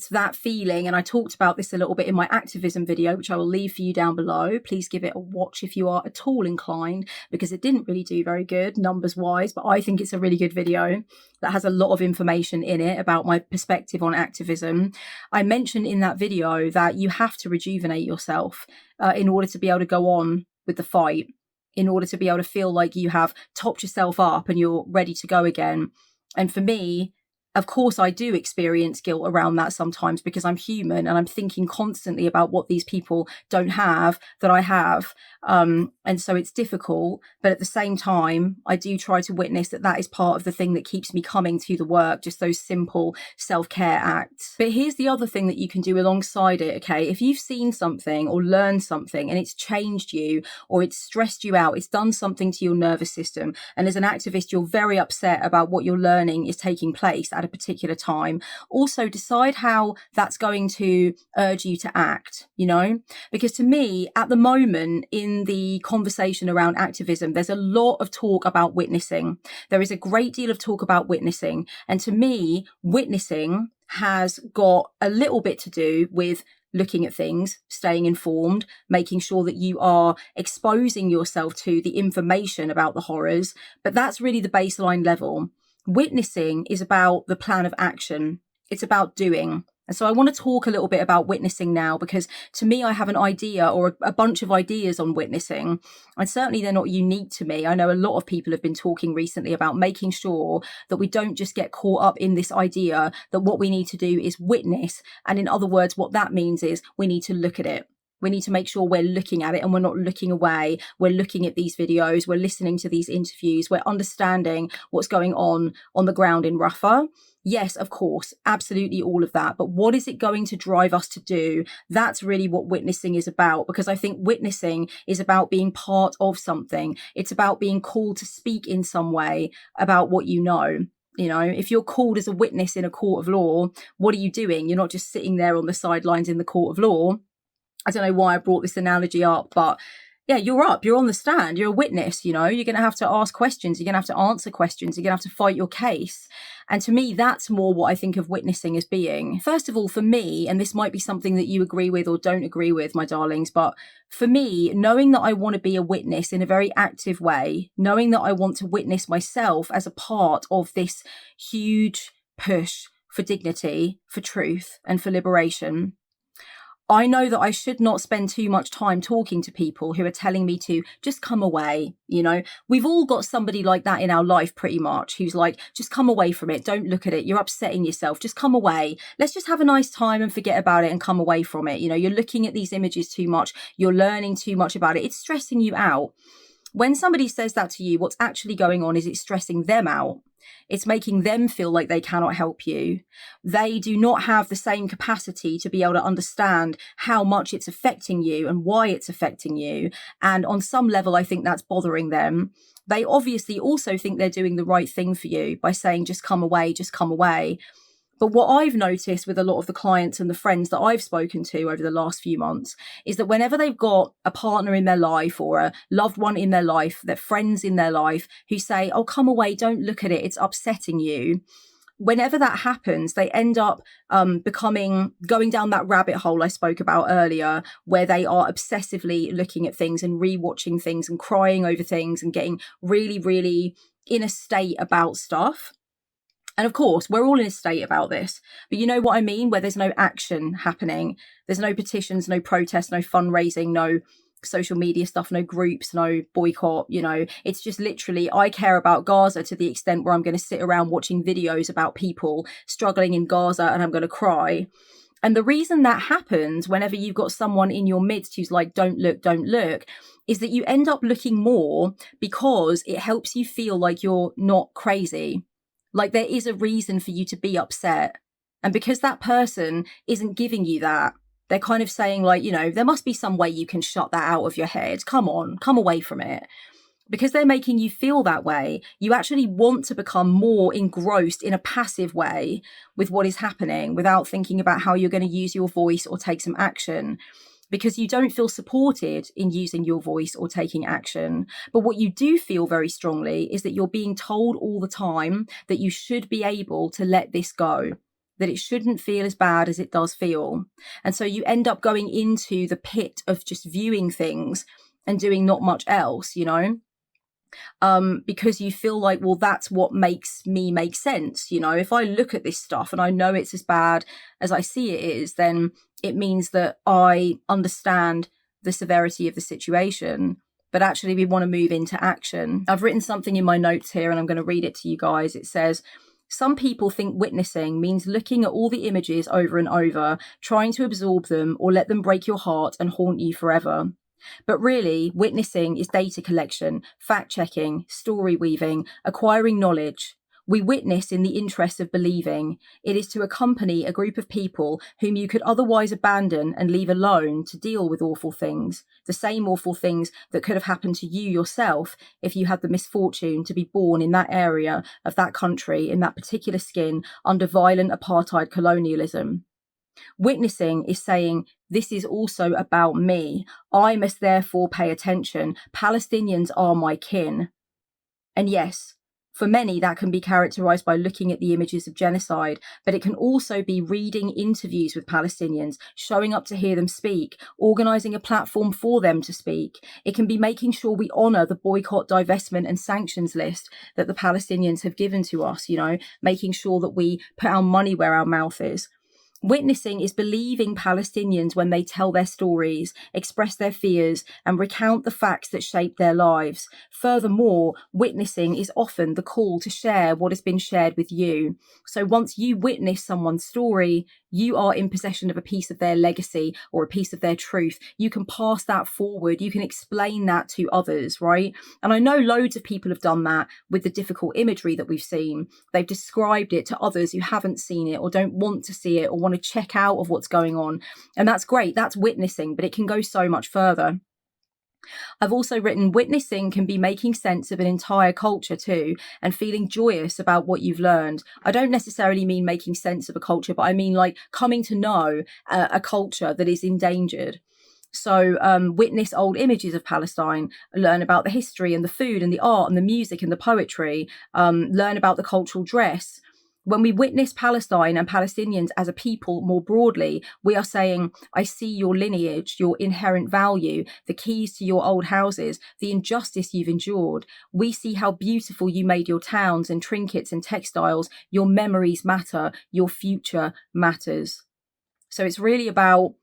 that feeling. And I talked about this a little bit in my activism video, which I will leave for you down below. Please give it a watch if you are at all inclined, because it didn't really do very good numbers wise, but I think it's a really good video that has a lot of information in it about my perspective on activism. I mentioned in that video that you have to rejuvenate yourself in order to be able to go on with the fight, in order to be able to feel like you have topped yourself up and you're ready to go again. And for me, of course, I do experience guilt around that sometimes, because I'm human and I'm thinking constantly about what these people don't have that I have. And so it's difficult. But at the same time, I do try to witness that that is part of the thing that keeps me coming to the work, just those simple self-care acts. But here's the other thing that you can do alongside it, okay? If you've seen something or learned something and it's changed you or it's stressed you out, it's done something to your nervous system, and as an activist, you're very upset about what you're learning is taking place at a particular time, also decide how that's going to urge you to act, you know? Because to me, at the moment in the conversation around activism, there's a lot of talk about witnessing. There is a great deal of talk about witnessing. And to me, witnessing has got a little bit to do with looking at things, staying informed, making sure that you are exposing yourself to the information about the horrors. But that's really the baseline level. Witnessing is about the plan of action. It's about doing. And so I want to talk a little bit about witnessing now, because to me, I have an idea or a bunch of ideas on witnessing. And certainly they're not unique to me. I know a lot of people have been talking recently about making sure that we don't just get caught up in this idea that what we need to do is witness. And in other words, what that means is we need to look at it. We need to make sure we're looking at it and we're not looking away. We're looking at these videos. We're listening to these interviews. We're understanding what's going on the ground in Rafah. Yes, of course, absolutely all of that. But what is it going to drive us to do? That's really what witnessing is about, because I think witnessing is about being part of something. It's about being called to speak in some way about what you know. You know, if you're called as a witness in a court of law, what are you doing? You're not just sitting there on the sidelines in the court of law. I don't know why I brought this analogy up, but yeah, you're on the stand, you're a witness, you know, you're going to have to ask questions, you're going to have to answer questions, you're going to have to fight your case. And to me, that's more what I think of witnessing as being. First of all, for me, and this might be something that you agree with or don't agree with, my darlings, but for me, knowing that I want to be a witness in a very active way, knowing that I want to witness myself as a part of this huge push for dignity, for truth, and for liberation, I know that I should not spend too much time talking to people who are telling me to just come away. You know, we've all got somebody like that in our life pretty much, who's like, just come away from it. Don't look at it. You're upsetting yourself. Just come away. Let's just have a nice time and forget about it and come away from it. You know, you're looking at these images too much. You're learning too much about it. It's stressing you out. When somebody says that to you, what's actually going on is it's stressing them out. It's making them feel like they cannot help you. They do not have the same capacity to be able to understand how much it's affecting you and why it's affecting you. And on some level, I think that's bothering them. They obviously also think they're doing the right thing for you by saying, just come away, just come away. But what I've noticed with a lot of the clients and the friends that I've spoken to over the last few months is that whenever they've got a partner in their life or a loved one in their life, their friends in their life who say, oh, come away, don't look at it, it's upsetting you. Whenever that happens, they end up going down that rabbit hole I spoke about earlier, where they are obsessively looking at things and rewatching things and crying over things and getting really, really in a state about stuff. And of course, we're all in a state about this, but you know what I mean? Where there's no action happening. There's no petitions, no protests, no fundraising, no social media stuff, no groups, no boycott, you know, it's just literally, I care about Gaza to the extent where I'm going to sit around watching videos about people struggling in Gaza and I'm going to cry. And the reason that happens whenever you've got someone in your midst who's like, don't look, is that you end up looking more because it helps you feel like you're not crazy. Like there is a reason for you to be upset. And because that person isn't giving you that, they're kind of saying like, you know, there must be some way you can shut that out of your head. Come on, come away from it. Because they're making you feel that way, you actually want to become more engrossed in a passive way with what is happening without thinking about how you're going to use your voice or take some action. Because you don't feel supported in using your voice or taking action. But what you do feel very strongly is that you're being told all the time that you should be able to let this go, that it shouldn't feel as bad as it does feel. And so you end up going into the pit of just viewing things and doing not much else, you know? Because you feel like, well, that's what makes me make sense. You know, if I look at this stuff and I know it's as bad as I see it is, then it means that I understand the severity of the situation. But actually, we want to move into action. I've written something in my notes here and I'm going to read it to you guys. It says, some people think witnessing means looking at all the images over and over, trying to absorb them or let them break your heart and haunt you forever. But really, witnessing is data collection, fact-checking, story weaving, acquiring knowledge. We witness in the interest of believing. It is to accompany a group of people whom you could otherwise abandon and leave alone to deal with awful things, the same awful things that could have happened to you yourself if you had the misfortune to be born in that area of that country, in that particular skin, under violent apartheid colonialism. Witnessing is saying, this is also about me. I must therefore pay attention. Palestinians are my kin. And yes, for many, that can be characterized by looking at the images of genocide, but it can also be reading interviews with Palestinians, showing up to hear them speak, organizing a platform for them to speak. It can be making sure we honor the boycott, divestment and sanctions list that the Palestinians have given to us, you know, making sure that we put our money where our mouth is. Witnessing is believing Palestinians when they tell their stories, express their fears, and recount the facts that shape their lives. Furthermore, witnessing is often the call to share what has been shared with you. So once you witness someone's story, you are in possession of a piece of their legacy or a piece of their truth. You can pass that forward. You can explain that to others, right? And I know loads of people have done that with the difficult imagery that we've seen. They've described it to others who haven't seen it or don't want to see it or want to check out of what's going on. And that's great. That's witnessing, but it can go so much further. I've also written, witnessing can be making sense of an entire culture too, and feeling joyous about what you've learned. I don't necessarily mean making sense of a culture, but I mean like coming to know a culture that is endangered. So witness old images of Palestine, learn about the history and the food and the art and the music and the poetry, learn about the cultural dress. When we witness Palestine and Palestinians as a people more broadly, we are saying, I see your lineage, your inherent value, the keys to your old houses, the injustice you've endured. We see how beautiful you made your towns and trinkets and textiles. Your memories matter. Your future matters. So it's really about,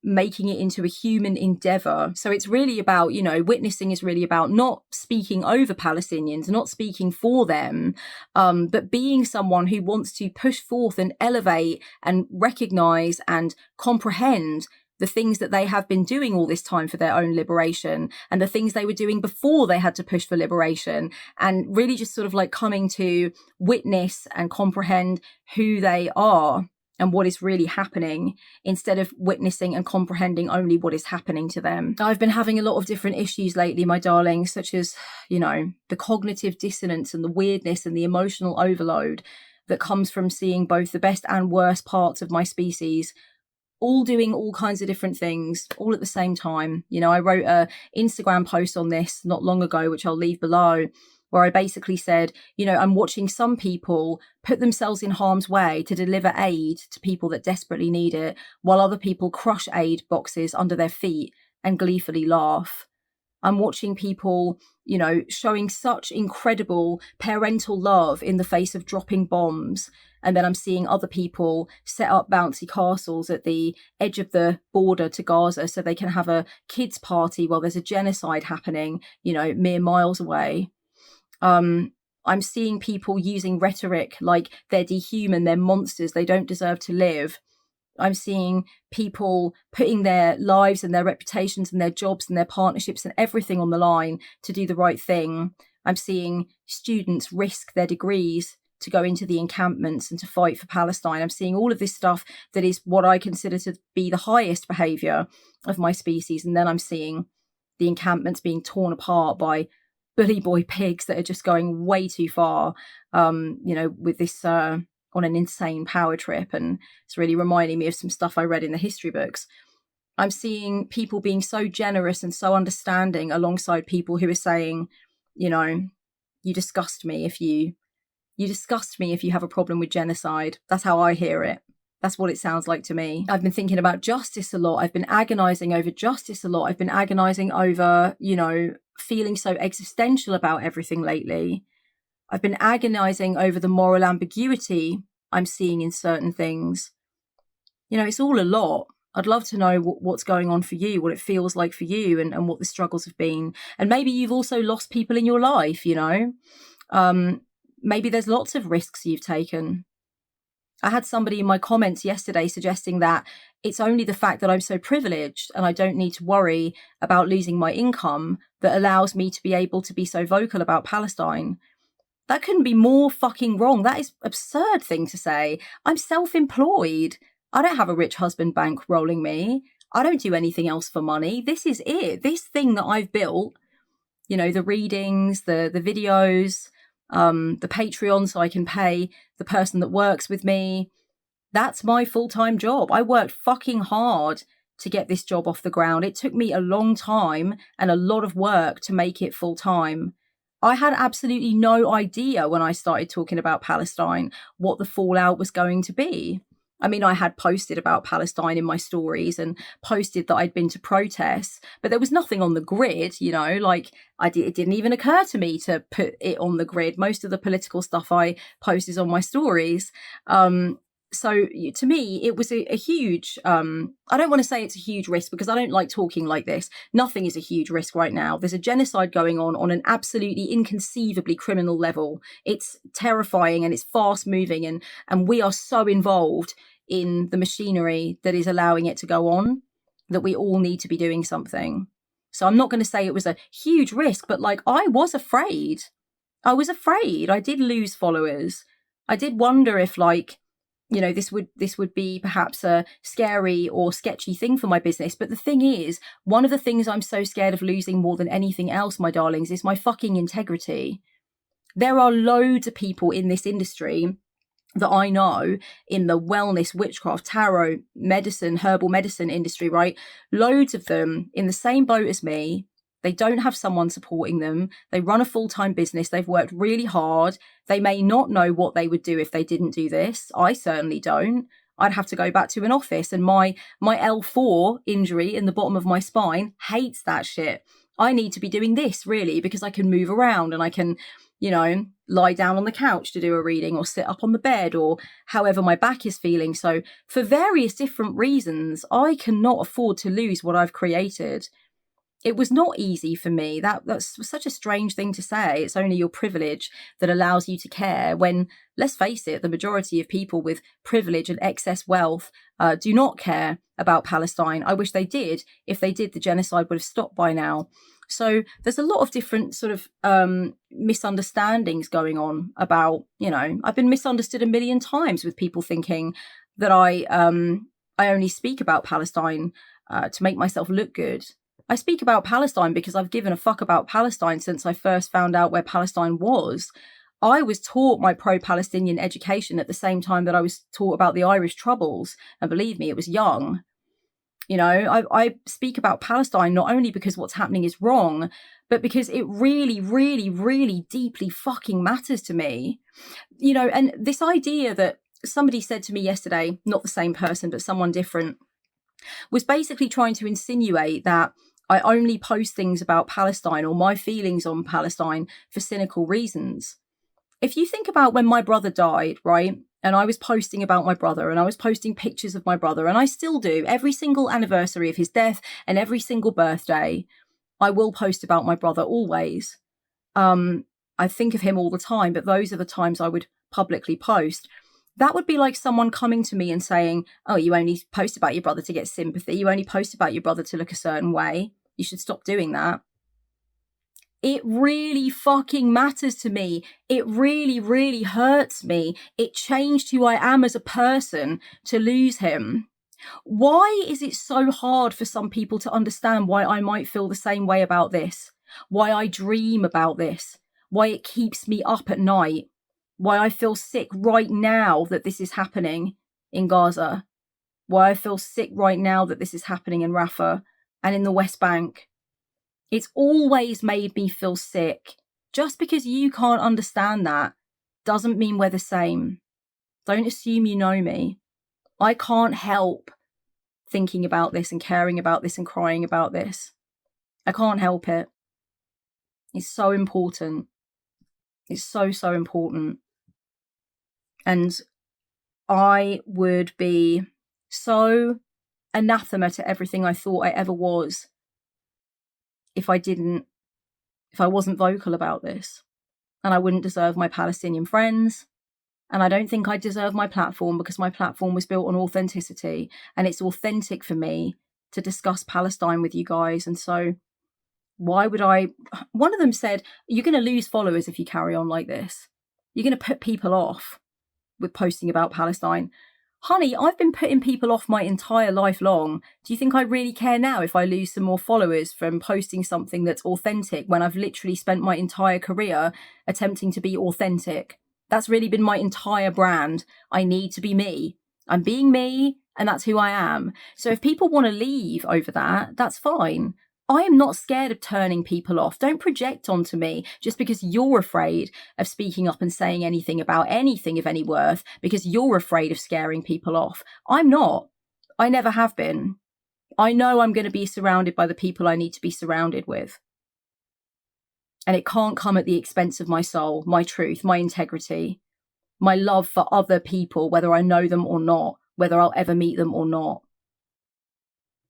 making it into a human endeavor. So it's really about, witnessing is really about not speaking over Palestinians, not speaking for them, but being someone who wants to push forth and elevate and recognize and comprehend the things that they have been doing all this time for their own liberation and the things they were doing before they had to push for liberation, and really just sort of like coming to witness and comprehend who they are and what is really happening, instead of witnessing and comprehending only what is happening to them. I've been having a lot of different issues lately, my darlings, such as, the cognitive dissonance and the weirdness and the emotional overload that comes from seeing both the best and worst parts of my species all doing all kinds of different things all at the same time. I wrote an Instagram post on this not long ago, which I'll leave below, where I basically said, I'm watching some people put themselves in harm's way to deliver aid to people that desperately need it, while other people crush aid boxes under their feet and gleefully laugh. I'm watching people, showing such incredible parental love in the face of dropping bombs. And then I'm seeing other people set up bouncy castles at the edge of the border to Gaza so they can have a kids' party while there's a genocide happening, mere miles away. I'm seeing people using rhetoric like they're dehuman, they're monsters, they don't deserve to live. I'm seeing people putting their lives and their reputations and their jobs and their partnerships and everything on the line to do the right thing. I'm seeing students risk their degrees to go into the encampments and to fight for Palestine. I'm seeing all of this stuff that is what I consider to be the highest behaviour of my species. And then I'm seeing the encampments being torn apart by bully boy pigs that are just going way too far, with this on an insane power trip. And it's really reminding me of some stuff I read in the history books. I'm seeing people being so generous and so understanding alongside people who are saying, you disgust me if you have a problem with genocide. That's how I hear it. That's what it sounds like to me. I've been thinking about justice a lot. I've been agonizing over justice a lot. I've been agonizing over, feeling so existential about everything lately. I've been agonizing over the moral ambiguity I'm seeing in certain things. It's all a lot. I'd love to know what's going on for you, what it feels like for you, and what the struggles have been. And maybe you've also lost people in your life, maybe there's lots of risks you've taken. I had somebody in my comments yesterday suggesting that it's only the fact that I'm so privileged and I don't need to worry about losing my income that allows me to be able to be so vocal about Palestine. That couldn't be more fucking wrong. That is an absurd thing to say. I'm self-employed. I don't have a rich husband bankrolling me. I don't do anything else for money. This is it. This thing that I've built, the readings, the videos, the Patreon so I can pay the person that works with me. That's my full-time job. I worked fucking hard to get this job off the ground. It took me a long time and a lot of work to make it full-time. I had absolutely no idea when I started talking about Palestine what the fallout was going to be. I mean, I had posted about Palestine in my stories and posted that I'd been to protests, but there was nothing on the grid, it didn't even occur to me to put it on the grid. Most of the political stuff I post is on my stories. So to me, it was a huge, I don't want to say it's a huge risk because I don't like talking like this. Nothing is a huge risk right now. There's a genocide going on an absolutely inconceivably criminal level. It's terrifying and it's fast moving and we are so involved in the machinery that is allowing it to go on, that we all need to be doing something. So I'm not going to say it was a huge risk, but like, I was afraid. I was afraid. I did lose followers. I did wonder if, like, you know, this would be perhaps a scary or sketchy thing for my business. But the thing is, one of the things I'm so scared of losing more than anything else, my darlings, is my fucking integrity. There are loads of people in this industry that I know, in the wellness, witchcraft, tarot, medicine, herbal medicine industry, right? Loads of them in the same boat as me. They don't have someone supporting them. They run a full-time business. They've worked really hard. They may not know what they would do if they didn't do this. I certainly don't. I'd have to go back to an office, and my L4 injury in the bottom of my spine hates that shit. I need to be doing this, really, because I can move around and I can, you know, lie down on the couch to do a reading, or sit up on the bed, or however my back is feeling. So for various different reasons, I cannot afford to lose what I've created. It was not easy for me. That's such a strange thing to say. It's only your privilege that allows you to care, when, let's face it, the majority of people with privilege and excess wealth do not care about Palestine. I wish they did. If they did, the genocide would have stopped by now. So there's a lot of different sort of misunderstandings going on about, you know, I've been misunderstood a million times, with people thinking that I only speak about Palestine to make myself look good. I speak about Palestine because I've given a fuck about Palestine since I first found out where Palestine was. I was taught my pro-Palestinian education at the same time that I was taught about the Irish Troubles. And believe me, it was young. You know, I speak about Palestine not only because what's happening is wrong, but because it really, really, really deeply fucking matters to me. You know, and this idea that somebody said to me yesterday, not the same person, but someone different, was basically trying to insinuate that I only post things about Palestine, or my feelings on Palestine, for cynical reasons. If you think about when my brother died, right, and I was posting about my brother, and I was posting pictures of my brother, and I still do, every single anniversary of his death and every single birthday, I will post about my brother always. I think of him all the time, but those are the times I would publicly post. That would be like someone coming to me and saying, oh, you only post about your brother to get sympathy. You only post about your brother to look a certain way. You should stop doing that. It really fucking matters to me. It really, really hurts me. It changed who I am as a person to lose him. Why is it so hard for some people to understand why I might feel the same way about this? Why I dream about this? Why it keeps me up at night? Why I feel sick right now that this is happening in Gaza? Why I feel sick right now that this is happening in Rafah and in the West Bank? It's always made me feel sick. Just because you can't understand that doesn't mean we're the same. Don't assume you know me. I can't help thinking about this and caring about this and crying about this. I can't help it. It's so important. It's so, so important. And I would be so anathema to everything I thought I ever was if I wasn't vocal about this. And I wouldn't deserve my Palestinian friends. And I don't think I deserve my platform, because my platform was built on authenticity. And it's authentic for me to discuss Palestine with you guys. And so why would I? One of them said, you're going to lose followers if you carry on like this. You're going to put people off with posting about Palestine. Honey, I've been putting people off my entire life long. Do you think I really care now if I lose some more followers from posting something that's authentic, when I've literally spent my entire career attempting to be authentic? That's really been my entire brand. I need to be me. I'm being me, and that's who I am. So if people want to leave over that, that's fine. I am not scared of turning people off. Don't project onto me just because you're afraid of speaking up and saying anything about anything of any worth, because you're afraid of scaring people off. I'm not. I never have been. I know I'm going to be surrounded by the people I need to be surrounded with. And it can't come at the expense of my soul, my truth, my integrity, my love for other people, whether I know them or not, whether I'll ever meet them or not.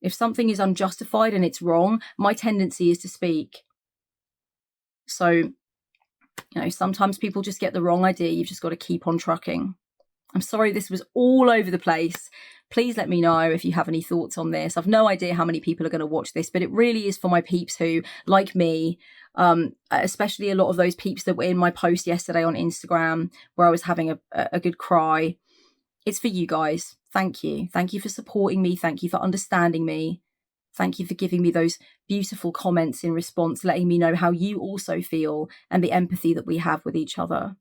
If something is unjustified and it's wrong, my tendency is to speak. So, you know, sometimes people just get the wrong idea. You've just got to keep on trucking. I'm sorry this was all over the place. Please let me know if you have any thoughts on this. I've no idea how many people are going to watch this, but it really is for my peeps who, like me, especially a lot of those peeps that were in my post yesterday on Instagram where I was having a good cry. It's for you guys. Thank you. Thank you for supporting me. Thank you for understanding me. Thank you for giving me those beautiful comments in response, letting me know how you also feel and the empathy that we have with each other.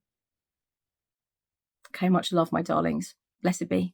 Okay, much love, my darlings. Blessed be.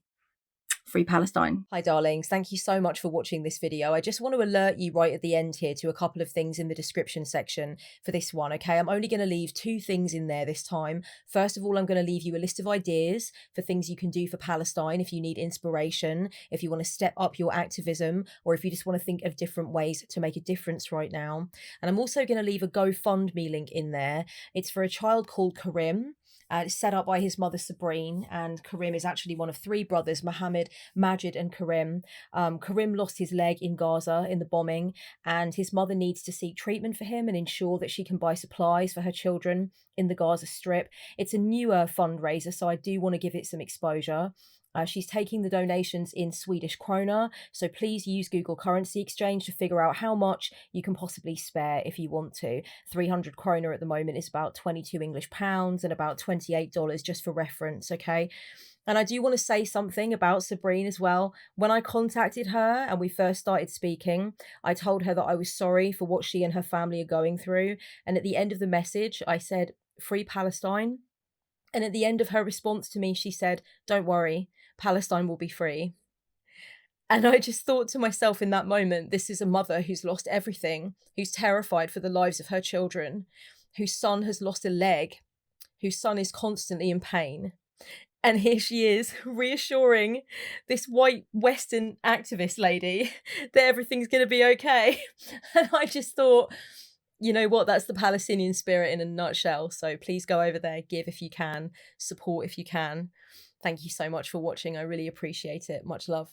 Free Palestine. Hi darlings, thank you so much for watching this video. I just want to alert you right at the end here to a couple of things in the description section for this one, okay? I'm only going to leave 2 things in there this time. First of all, I'm going to leave you a list of ideas for things you can do for Palestine if you need inspiration, if you want to step up your activism, or if you just want to think of different ways to make a difference right now. And I'm also going to leave a GoFundMe link in there. It's for a child called Karim. It's set up by his mother, Sabrine, and Karim is actually one of 3 brothers, Mohammed, Majid and Karim. Karim lost his leg in Gaza in the bombing, and his mother needs to seek treatment for him and ensure that she can buy supplies for her children in the Gaza Strip. It's a newer fundraiser, so I do want to give it some exposure. She's taking the donations in Swedish krona, so please use Google Currency Exchange to figure out how much you can possibly spare if you want to. 300 krona at the moment is about 22 English pounds and about $28 just for reference, okay? And I do want to say something about Sabrine as well. When I contacted her and we first started speaking, I told her that I was sorry for what she and her family are going through. And at the end of the message, I said, "Free Palestine." And at the end of her response to me, she said, "Don't worry, Palestine will be free." And I just thought to myself in that moment, this is a mother who's lost everything, who's terrified for the lives of her children, whose son has lost a leg, whose son is constantly in pain. And here she is reassuring this white Western activist lady that everything's going to be okay. And I just thought, you know what, that's the Palestinian spirit in a nutshell. So please go over there, give if you can, support if you can. Thank you so much for watching. I really appreciate it. Much love.